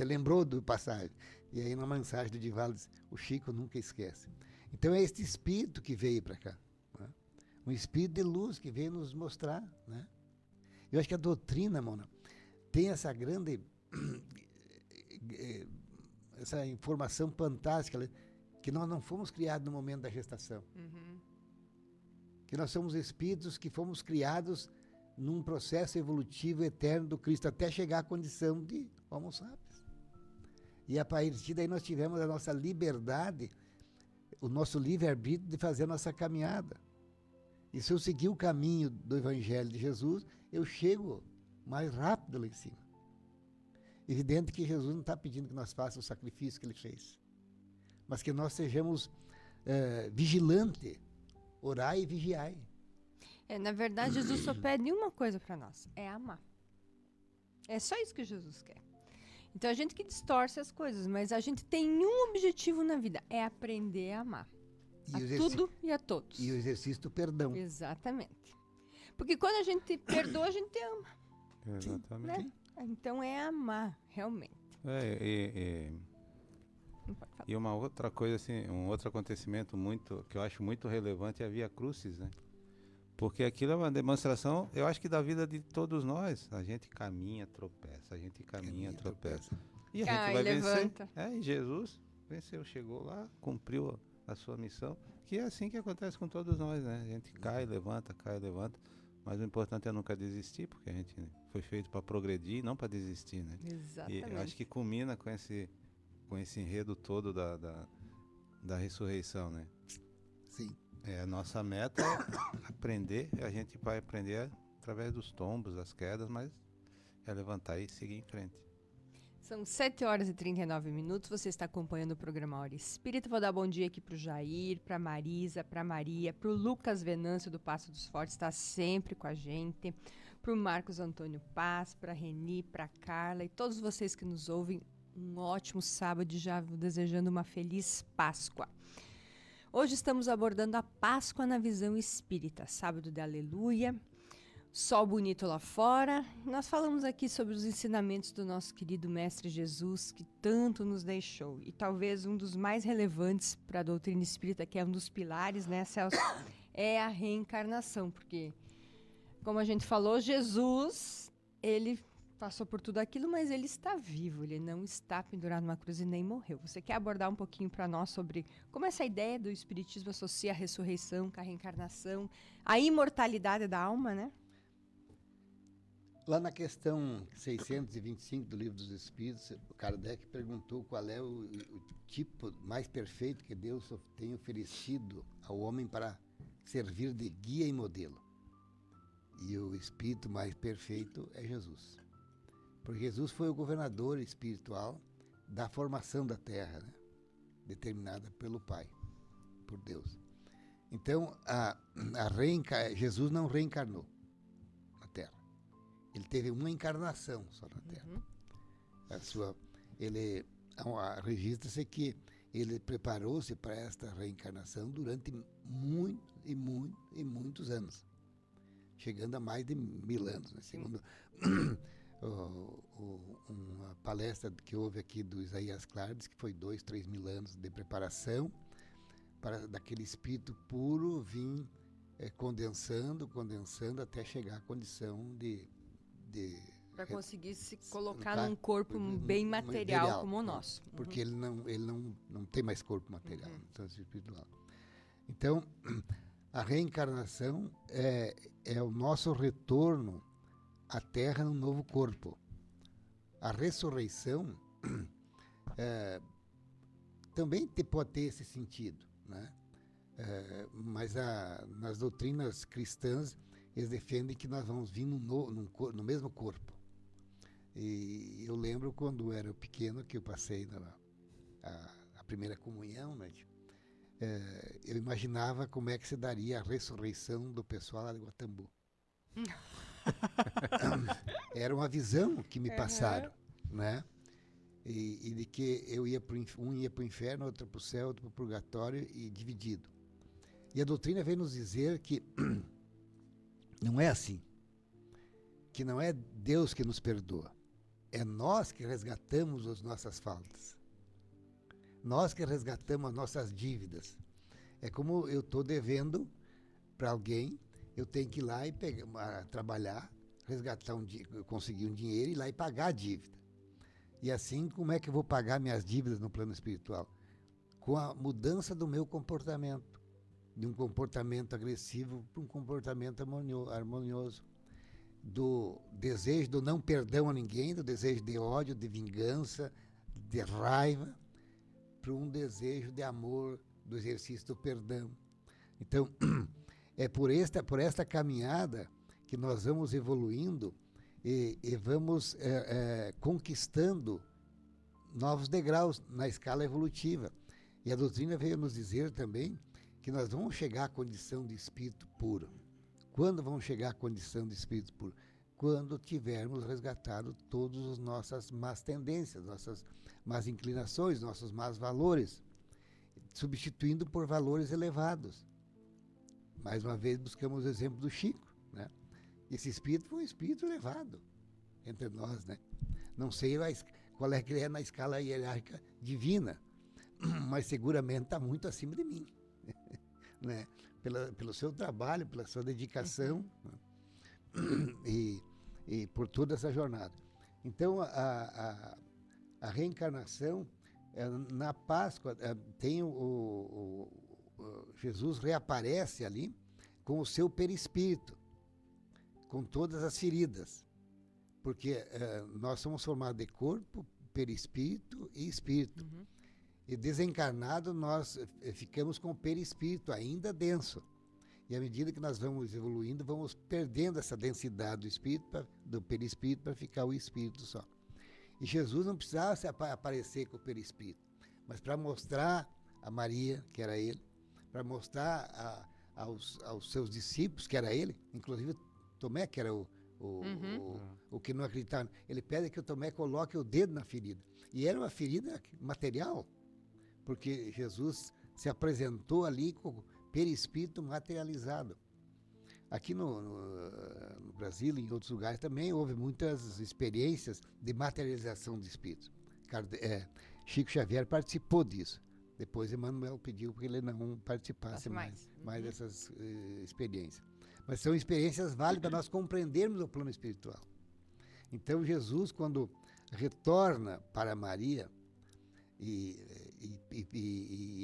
lembrou do passagem. E aí na mensagem do Divaldo diz: o Chico nunca esquece. Então é este espírito que veio para cá, né? Um espírito de luz que veio nos mostrar, né? Eu acho que a doutrina, Mona, tem essa grande essa informação fantástica, que nós não fomos criados no momento da gestação. Que nós somos espíritos que fomos criados num processo evolutivo eterno do Cristo, até chegar à condição de Homo sapiens. E a partir daí nós tivemos a nossa liberdade, o nosso livre-arbítrio de fazer a nossa caminhada. E se eu seguir o caminho do Evangelho de Jesus, eu chego mais rápido lá em cima. Evidente que Jesus não está pedindo que nós façamos o sacrifício que ele fez, mas que nós sejamos vigilantes, orai e vigiai. Na verdade, Jesus só pede uma coisa para nós: é amar. É só isso que Jesus quer. Então, a gente que distorce as coisas, mas a gente tem um objetivo na vida: é aprender a amar. A tudo e a todos. E o exercício do perdão. Exatamente. Porque quando a gente perdoa, a gente ama. Exatamente. Né? Então é amar, realmente. Não pode falar. E uma outra coisa, assim, um outro acontecimento que eu acho muito relevante é a Via Crucis, né? Porque aquilo é uma demonstração, eu acho que da vida de todos nós. A gente caminha, tropeça, a gente caminha, tropeça. E a gente Cai, vai levanta. vencer. E Jesus venceu, chegou lá, cumpriu a sua missão. Que é assim que acontece com todos nós, né? A gente cai, levanta, mas o importante é nunca desistir, porque a gente foi feito para progredir, não para desistir, né? Exatamente. E eu acho que culmina com esse enredo todo da ressurreição, né? Sim. A nossa meta é aprender, a gente vai aprender através dos tombos, das quedas, mas é levantar e seguir em frente. São 7h39. Você está acompanhando o programa Hora Espírita. Vou dar bom dia aqui para o Jair, para Marisa, para Maria, para o Lucas Venâncio do Passo dos Fortes, está sempre com a gente, para o Marcos Antônio Paz, para a Reni, para a Carla e todos vocês que nos ouvem. Um ótimo sábado e já desejando uma feliz Páscoa. Hoje estamos abordando a Páscoa na visão espírita, sábado de Aleluia, sol bonito lá fora. Nós falamos aqui sobre os ensinamentos do nosso querido Mestre Jesus, que tanto nos deixou. E talvez um dos mais relevantes para a doutrina espírita, que é um dos pilares, né, Celso, é a reencarnação. Porque, como a gente falou, Jesus, ele passou por tudo aquilo, mas ele está vivo, ele não está pendurado numa cruz e nem morreu. Você quer abordar um pouquinho para nós sobre como essa ideia do espiritismo associa a ressurreição com a reencarnação, a imortalidade da alma, né? Lá na questão 625 do Livro dos Espíritos, o Kardec perguntou qual é o tipo mais perfeito que Deus tem oferecido ao homem para servir de guia e modelo. E o espírito mais perfeito é Jesus. Porque Jesus foi o governador espiritual da formação da Terra, né? Determinada pelo Pai, por Deus. Então, Jesus não reencarnou na Terra. Ele teve uma encarnação só na Terra. Registra-se que ele preparou-se para esta reencarnação durante muitos anos, chegando a mais de 1000 anos, né? Segundo uma palestra que houve aqui do Isaías Claro, diz que foi 2-3 mil anos de preparação para daquele espírito puro vir condensando até chegar à condição de para conseguir se colocar num corpo bem material como o nosso. Porque ele não tem mais corpo material, então, espiritual. Então, a reencarnação é o nosso retorno à Terra num novo corpo. A ressurreição também pode ter esse sentido, né? Mas nas doutrinas cristãs, eles defendem que nós vamos vir no mesmo corpo. E eu lembro quando era pequeno que eu passei a primeira comunhão, né? Eu imaginava como é que se daria a ressurreição do pessoal lá de Guatambu. Era uma visão que me passaram, né? E de que um ia para o inferno, outro para o céu, outro para o purgatório, e dividido. E a doutrina vem nos dizer que não é assim, que não é Deus que nos perdoa, é nós que resgatamos as nossas faltas, nós que resgatamos as nossas dívidas. É como eu estou devendo para alguém, eu tenho que ir lá e trabalhar, resgatar conseguir um dinheiro e ir lá e pagar a dívida. E assim, como é que eu vou pagar minhas dívidas no plano espiritual? Com a mudança do meu comportamento, de um comportamento agressivo para um comportamento harmonioso, do desejo do não perdão a ninguém, do desejo de ódio, de vingança, de raiva, para um desejo de amor, do exercício do perdão. Então, é por esta caminhada que nós vamos evoluindo e vamos conquistando novos degraus na escala evolutiva. E a doutrina veio nos dizer também que nós vamos chegar à condição de espírito puro. Quando vamos chegar à condição de espírito puro? Quando tivermos resgatado todas as nossas más tendências, nossas más inclinações, nossos más valores, substituindo por valores elevados. Mais uma vez buscamos o exemplo do Chico, né? Esse espírito foi um espírito elevado, entre nós, né? Não sei qual é que ele é na escala hierárquica divina, mas seguramente está muito acima de mim, né? Pelo seu trabalho, pela sua dedicação, né? E por toda essa jornada. Então, a reencarnação, na Páscoa, tem Jesus reaparece ali com o seu perispírito, com todas as feridas, porque nós somos formados de corpo, perispírito e espírito. Uhum. E desencarnado, nós ficamos com o perispírito ainda denso. E à medida que nós vamos evoluindo, vamos perdendo essa densidade do espírito, do perispírito, para ficar o espírito só. E Jesus não precisava aparecer com o perispírito, mas para mostrar a Maria, que era ele, para mostrar aos seus discípulos, que era ele, inclusive Tomé, que era o que não acreditava. Ele pede que o Tomé coloque o dedo na ferida. E era uma ferida material, porque Jesus se apresentou ali com o perispírito materializado. Aqui no Brasil e em outros lugares também houve muitas experiências de materialização de espíritos. Chico Xavier participou disso. Depois Emmanuel pediu para ele não participasse mais dessas experiências. Mas são experiências válidas para nós compreendermos o plano espiritual. Então Jesus, quando retorna para Maria e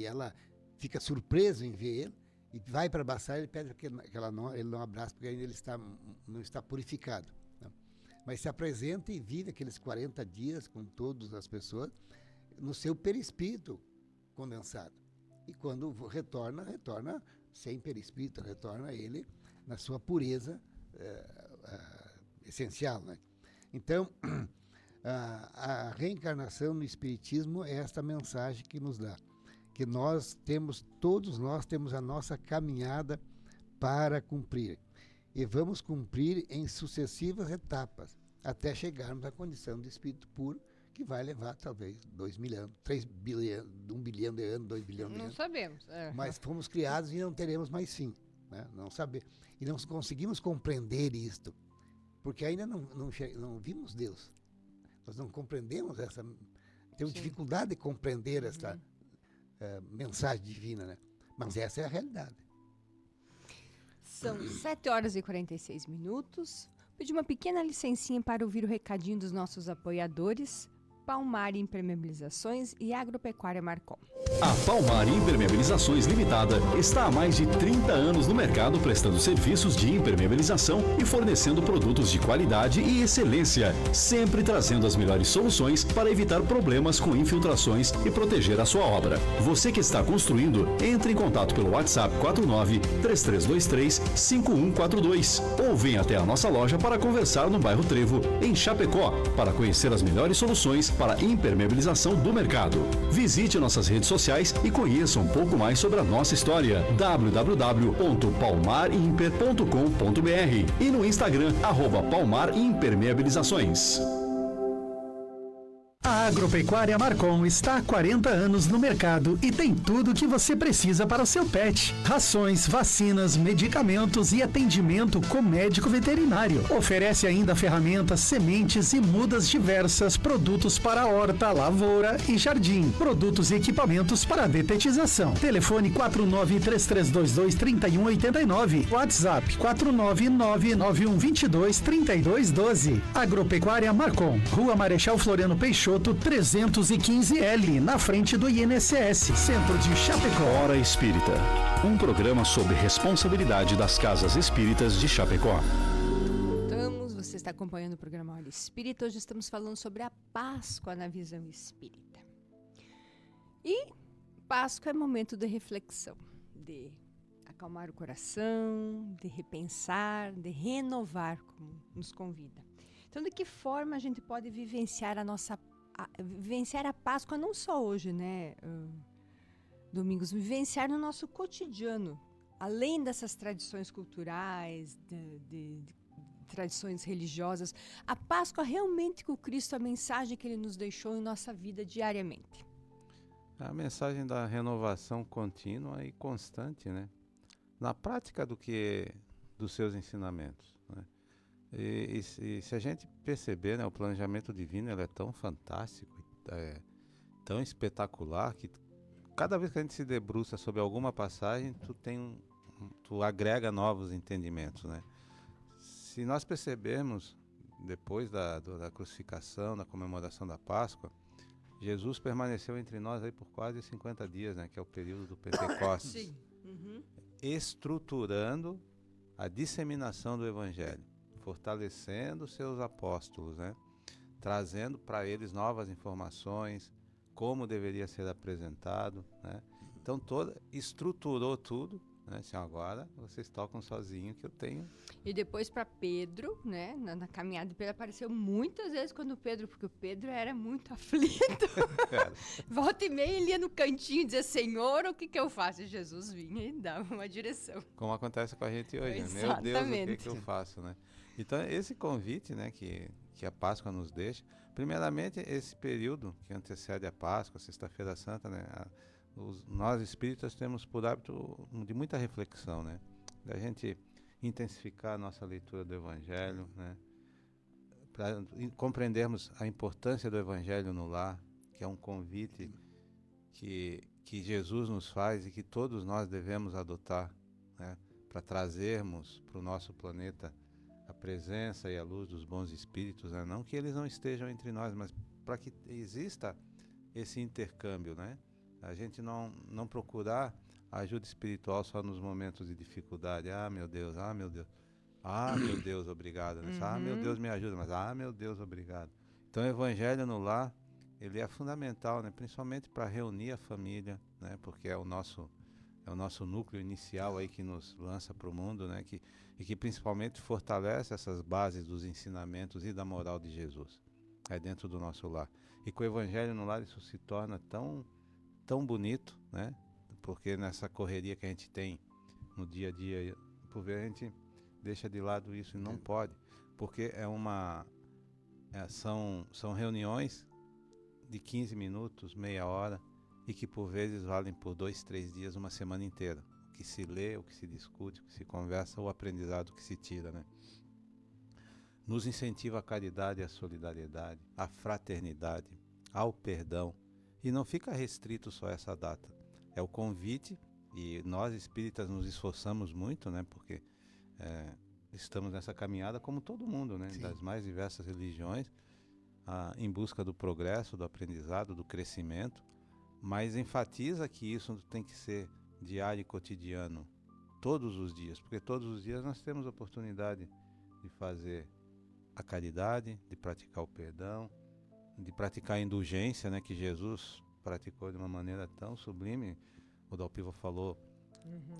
ela fica surpresa em ver ele, e vai para abraçar, ele pede que ele não abrace, porque ainda ele não está purificado, né? Mas se apresenta e vive aqueles 40 dias com todas as pessoas no seu perispírito condensado. E quando retorna sem perispírito, retorna ele na sua pureza essencial, né? Então, a reencarnação no Espiritismo é esta mensagem que nos dá, que todos nós temos a nossa caminhada para cumprir. E vamos cumprir em sucessivas etapas, até chegarmos à condição de espírito puro, que vai levar talvez 2 mil anos, 3 bilhões, 1 bilhão de anos, 2 bilhões de anos. Não sabemos. Mas fomos criados e não teremos mais fim, né? Não sabemos. E não conseguimos compreender isto, porque ainda não vimos Deus. Nós não compreendemos temos dificuldade de compreender essa mensagem divina, né? Mas essa é a realidade. São 7h46. Pedi uma pequena licencinha para ouvir o recadinho dos nossos apoiadores, Palmar Impermeabilizações e Agropecuária Marcon. A Palmar Impermeabilizações Limitada está há mais de 30 anos no mercado prestando serviços de impermeabilização e fornecendo produtos de qualidade e excelência, sempre trazendo as melhores soluções para evitar problemas com infiltrações e proteger a sua obra. Você que está construindo, entre em contato pelo WhatsApp 49-3323-5142 ou venha até a nossa loja para conversar no bairro Trevo, em Chapecó, para conhecer as melhores soluções para impermeabilização do mercado. Visite nossas redes sociais e conheça um pouco mais sobre a nossa história. www.palmarimper.com.br e no Instagram @palmarimpermeabilizações. A Agropecuária Marcon está há 40 anos no mercado e tem tudo o que você precisa para o seu pet. Rações, vacinas, medicamentos e atendimento com médico veterinário. Oferece ainda ferramentas, sementes e mudas diversas, produtos para horta, lavoura e jardim, produtos e equipamentos para detetização. Telefone 49-3322-3189, WhatsApp 49991223212. Agropecuária Marcon, Rua Marechal Floriano Peixoto, 315L, na frente do INSS, Centro de Chapecó. Hora Espírita, um programa sobre responsabilidade das casas espíritas de Chapecó. Você está acompanhando o programa Hora Espírita. Hoje estamos falando sobre a Páscoa na visão espírita. E Páscoa é momento de reflexão, de acalmar o coração, de repensar, de renovar, como nos convida. Então, de que forma a gente pode vivenciar vivenciar a Páscoa não só hoje, né, Domingos, vivenciar no nosso cotidiano, além dessas tradições culturais, de tradições religiosas, a Páscoa realmente com Cristo, a mensagem que Ele nos deixou em nossa vida diariamente. A mensagem da renovação contínua e constante, né? Na prática dos seus ensinamentos, né? E se a gente perceber, né, o planejamento divino ele é tão fantástico, tão espetacular, que cada vez que a gente se debruça sobre alguma passagem, tu agrega novos entendimentos, né? Se nós percebermos, depois da crucificação, da comemoração da Páscoa, Jesus permaneceu entre nós aí por quase 50 dias, né, que é o período do Pentecostes, Sim. Uhum. estruturando a disseminação do Evangelho, fortalecendo seus apóstolos, né, trazendo para eles novas informações, como deveria ser apresentado, né? Então estruturou tudo, né? Assim, agora vocês tocam sozinho que eu tenho. E depois para Pedro, né? Na caminhada de Pedro apareceu muitas vezes porque o Pedro era muito aflito. Volta e meia ele ia no cantinho e dizia, Senhor, o que eu faço? E Jesus vinha e dava uma direção. Como acontece com a gente hoje, né? Meu Exatamente. Deus, o que eu faço, né? Então esse convite, né, que a Páscoa nos deixa, primeiramente esse período que antecede a Páscoa, a Sexta-feira Santa, né? Nós espíritas temos por hábito de muita reflexão, né? Da gente intensificar a nossa leitura do Evangelho, né? Para compreendermos a importância do Evangelho no lar, que é um convite que Jesus nos faz e que todos nós devemos adotar, né? Para trazermos para o nosso planeta a presença e a luz dos bons espíritos, né? Não que eles não estejam entre nós, mas para que exista esse intercâmbio, né? A gente não procurar a ajuda espiritual só nos momentos de dificuldade. Ah, meu Deus, ah, meu Deus. Ah, meu Deus, obrigado. Né? Ah, meu Deus, me ajuda. Mas, ah, meu Deus, obrigado. Então, o Evangelho no lar, ele é fundamental, né? Principalmente para reunir a família, né? Porque é o nosso núcleo inicial aí que nos lança para o mundo, né? E que principalmente fortalece essas bases dos ensinamentos e da moral de Jesus. É dentro do nosso lar. E com o Evangelho no lar, isso se torna tão bonito, né? Porque nessa correria que a gente tem no dia a dia, por ver, a gente deixa de lado isso e não pode, porque são reuniões de 15 minutos, meia hora, e que por vezes valem por 2, 3 dias, uma semana inteira. O que se lê, o que se discute, o que se conversa, o aprendizado que se tira, né? Nos incentiva a caridade, a solidariedade, a fraternidade, ao perdão. E não fica restrito só a essa data. É o convite, e nós espíritas nos esforçamos muito, né? Porque estamos nessa caminhada como todo mundo, né? Das mais diversas religiões, em busca do progresso, do aprendizado, do crescimento, mas enfatiza que isso tem que ser diário e cotidiano, todos os dias, porque todos os dias nós temos a oportunidade de fazer a caridade, de praticar o perdão, de praticar a indulgência, né, que Jesus praticou de uma maneira tão sublime. O Dalpiva falou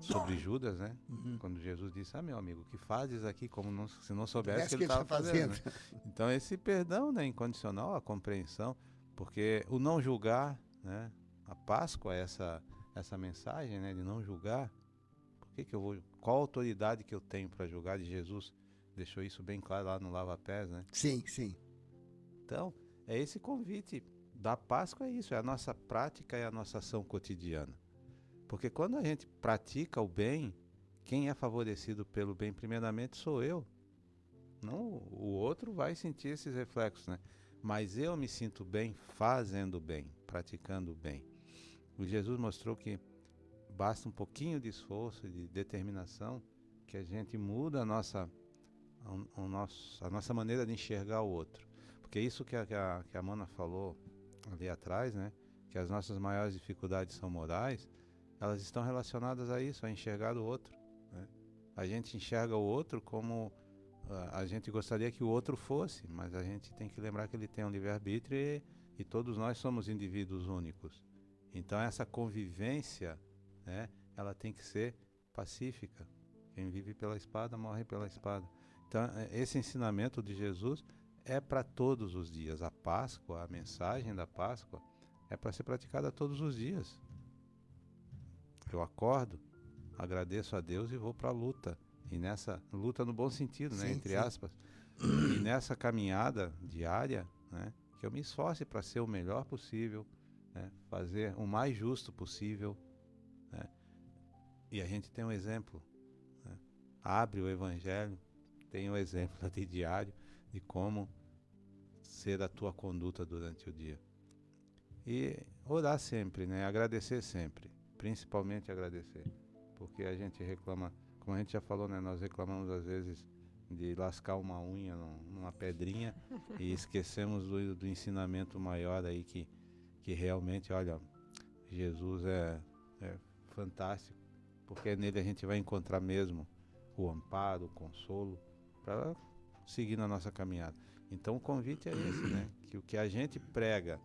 sobre Judas, né? Quando Jesus disse, meu amigo, o que fazes aqui, como se não soubesse o que ele estava fazendo. Né? Então esse perdão, né, incondicional, a compreensão, porque o não julgar, né, a Páscoa é essa mensagem, né, de não julgar. Qual a autoridade que eu tenho para julgar? De Jesus deixou isso bem claro lá no Lava Pés, né? Sim. Então, é esse convite da Páscoa, é isso, é a nossa prática e a nossa ação cotidiana. Porque quando a gente pratica o bem, quem é favorecido pelo bem primeiramente sou eu. Não, o outro vai sentir esses reflexos, né? Mas eu me sinto bem fazendo bem, praticando o bem. O Jesus mostrou que basta um pouquinho de esforço, de determinação, que a gente muda a nossa maneira de enxergar o outro. Porque isso que a Mana falou ali atrás, né? Que as nossas maiores dificuldades são morais, elas estão relacionadas a isso, a enxergar o outro. Né? A gente enxerga o outro como a gente gostaria que o outro fosse, mas a gente tem que lembrar que ele tem um livre-arbítrio e todos nós somos indivíduos únicos. Então essa convivência, né, ela tem que ser pacífica. Quem vive pela espada, morre pela espada. Então esse ensinamento de Jesus é para todos os dias. A Páscoa, a mensagem da Páscoa, é para ser praticada todos os dias. Eu acordo, agradeço a Deus e vou para a luta. E nessa luta no bom sentido, né, entre aspas. E nessa caminhada diária, né, que eu me esforce para ser o melhor possível, né, fazer o mais justo possível. Né, e a gente tem um exemplo. Né, abre o Evangelho, tem um exemplo ali diário de como ser a tua conduta durante o dia. E orar sempre, né? Agradecer sempre, principalmente agradecer, porque a gente reclama, como a gente já falou, né? Nós reclamamos às vezes de lascar uma unha numa pedrinha e esquecemos do ensinamento maior aí que realmente, olha, Jesus é fantástico, porque nele a gente vai encontrar mesmo o amparo, o consolo para seguir na nossa caminhada. Então o convite é esse, né? Que o que a gente prega,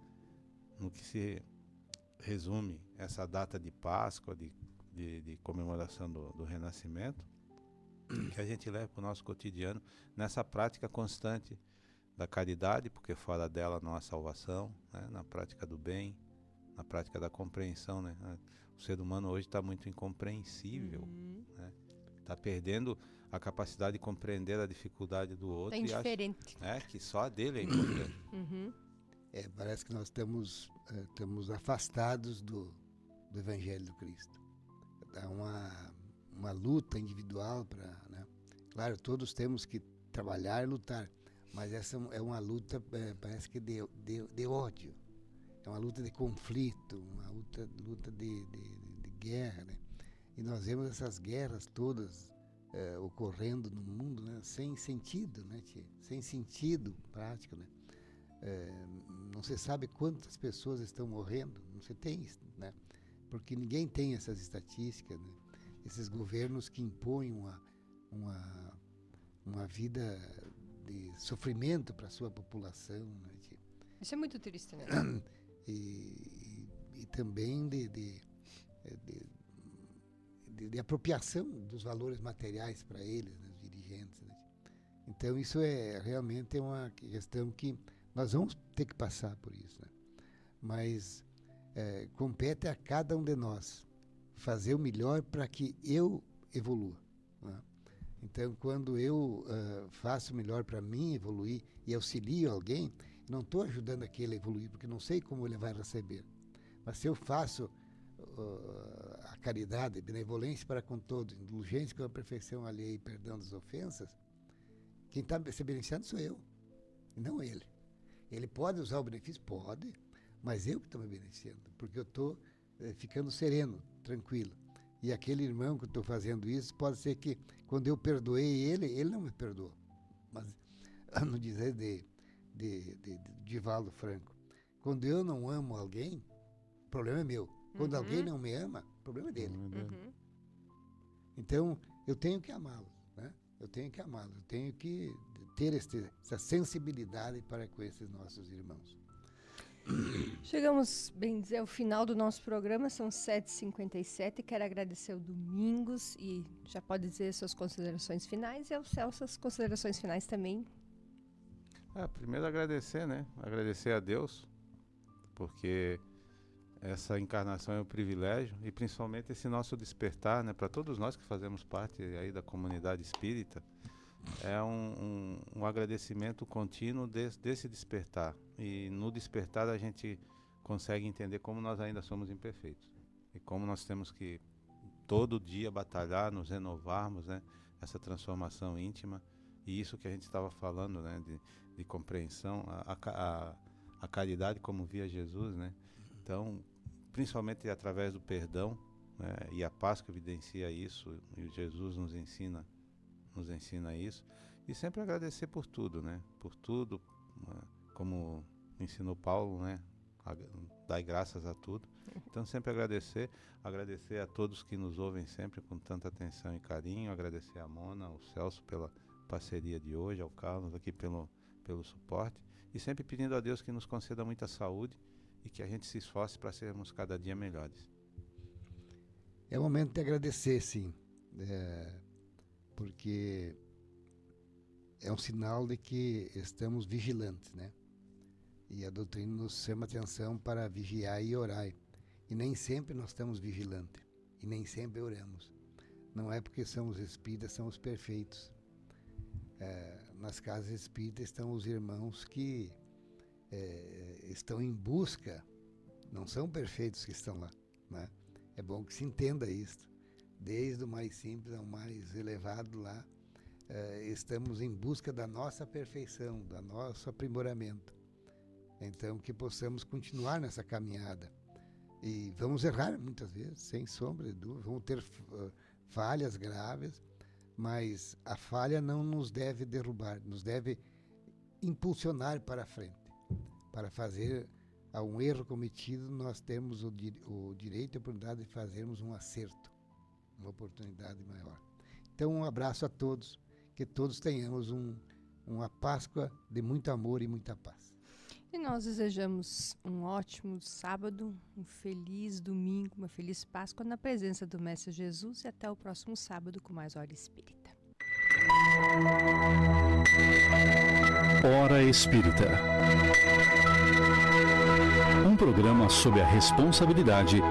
no que se resume essa data de Páscoa, de comemoração do Renascimento, que a gente leva para o nosso cotidiano nessa prática constante da caridade, porque fora dela não há salvação, né? Na prática do bem, na prática da compreensão, né? O ser humano hoje está muito incompreensível, né? Está perdendo a capacidade de compreender a dificuldade do outro. É indiferente. E acha, que só a dele é importante. Parece que nós estamos afastados do Evangelho do Cristo. Há uma luta individual para, né? Claro, todos temos que trabalhar e lutar, mas essa é uma luta, parece que de ódio. É uma luta de conflito, uma luta de guerra, né? E nós vemos essas guerras todas ocorrendo no mundo, né? Sem sentido, né, tia? Sem sentido prático, né? Não se sabe quantas pessoas estão morrendo, não se tem, né? Porque ninguém tem essas estatísticas, né? Esses governos que impõem uma vida de sofrimento para a sua população, né? Isso é muito triste, né? E também de apropriação dos valores materiais para eles, né, os dirigentes, né? Então isso realmente é uma questão que nós vamos ter que passar por isso, né? Mas compete a cada um de nós fazer o melhor para que eu evolua, né? Então, quando eu faço o melhor para mim evoluir e auxilio alguém, não estou ajudando aquele a evoluir, porque não sei como ele vai receber. Mas se eu faço a caridade, a benevolência para com todos, indulgência com a perfeição alheia e perdão das ofensas, quem está se beneficiando sou eu, e não ele. Ele pode usar o benefício? Pode, mas eu que estou me beneficiando, porque eu estou ficando sereno, tranquilo. E aquele irmão que eu estou fazendo isso, pode ser que quando eu perdoei ele não me perdoou. Mas, no dizer de Divaldo Franco, quando eu não amo alguém, o problema é meu. Quando alguém não me ama, o problema é dele. Então, eu tenho que amá-lo, né? Eu tenho que ter essa sensibilidade para com esses nossos irmãos. Chegamos, bem dizer, ao final do nosso programa, são 7h57. Quero agradecer ao Domingos e já pode dizer suas considerações finais e ao Celso as considerações finais também. Primeiro agradecer, né? Agradecer a Deus, porque essa encarnação é um privilégio e principalmente esse nosso despertar, né? Para todos nós que fazemos parte aí da comunidade espírita, é um agradecimento contínuo desse despertar. E no despertar a gente consegue entender como nós ainda somos imperfeitos e como nós temos que todo dia batalhar, nos renovarmos, né? Essa transformação íntima. E isso que a gente estava falando, né? De compreensão, a caridade como via Jesus, né? Então, principalmente através do perdão, né? E a Páscoa evidencia isso, e Jesus nos ensina isso. E sempre agradecer por tudo, né? Por tudo, como ensinou Paulo, né? Dai graças a tudo. Então sempre agradecer a todos que nos ouvem sempre com tanta atenção e carinho, agradecer a Mona, ao Celso pela parceria de hoje, ao Carlos aqui pelo suporte, e sempre pedindo a Deus que nos conceda muita saúde e que a gente se esforce para sermos cada dia melhores. É o momento de agradecer, sim, porque é um sinal de que estamos vigilantes, né? E a doutrina nos chama atenção para vigiar e orar. E nem sempre nós estamos vigilantes, e nem sempre oramos. Não é porque somos espíritas, somos perfeitos. Nas casas espíritas estão os irmãos que estão em busca, não são perfeitos que estão lá, né? É bom que se entenda isso, desde o mais simples ao mais elevado lá, estamos em busca da nossa perfeição, do nosso aprimoramento. Então, que possamos continuar nessa caminhada. E vamos errar muitas vezes, sem sombra de dúvida, vamos ter falhas graves, mas a falha não nos deve derrubar, nos deve impulsionar para a frente. Para fazer a um erro cometido, nós temos o direito e a oportunidade de fazermos um acerto, uma oportunidade maior. Então, um abraço a todos, que todos tenhamos uma Páscoa de muito amor e muita paz. E nós desejamos um ótimo sábado, um feliz domingo, uma feliz Páscoa na presença do Mestre Jesus e até o próximo sábado com mais Hora Espírita. Hora Espírita. Um programa sob a responsabilidade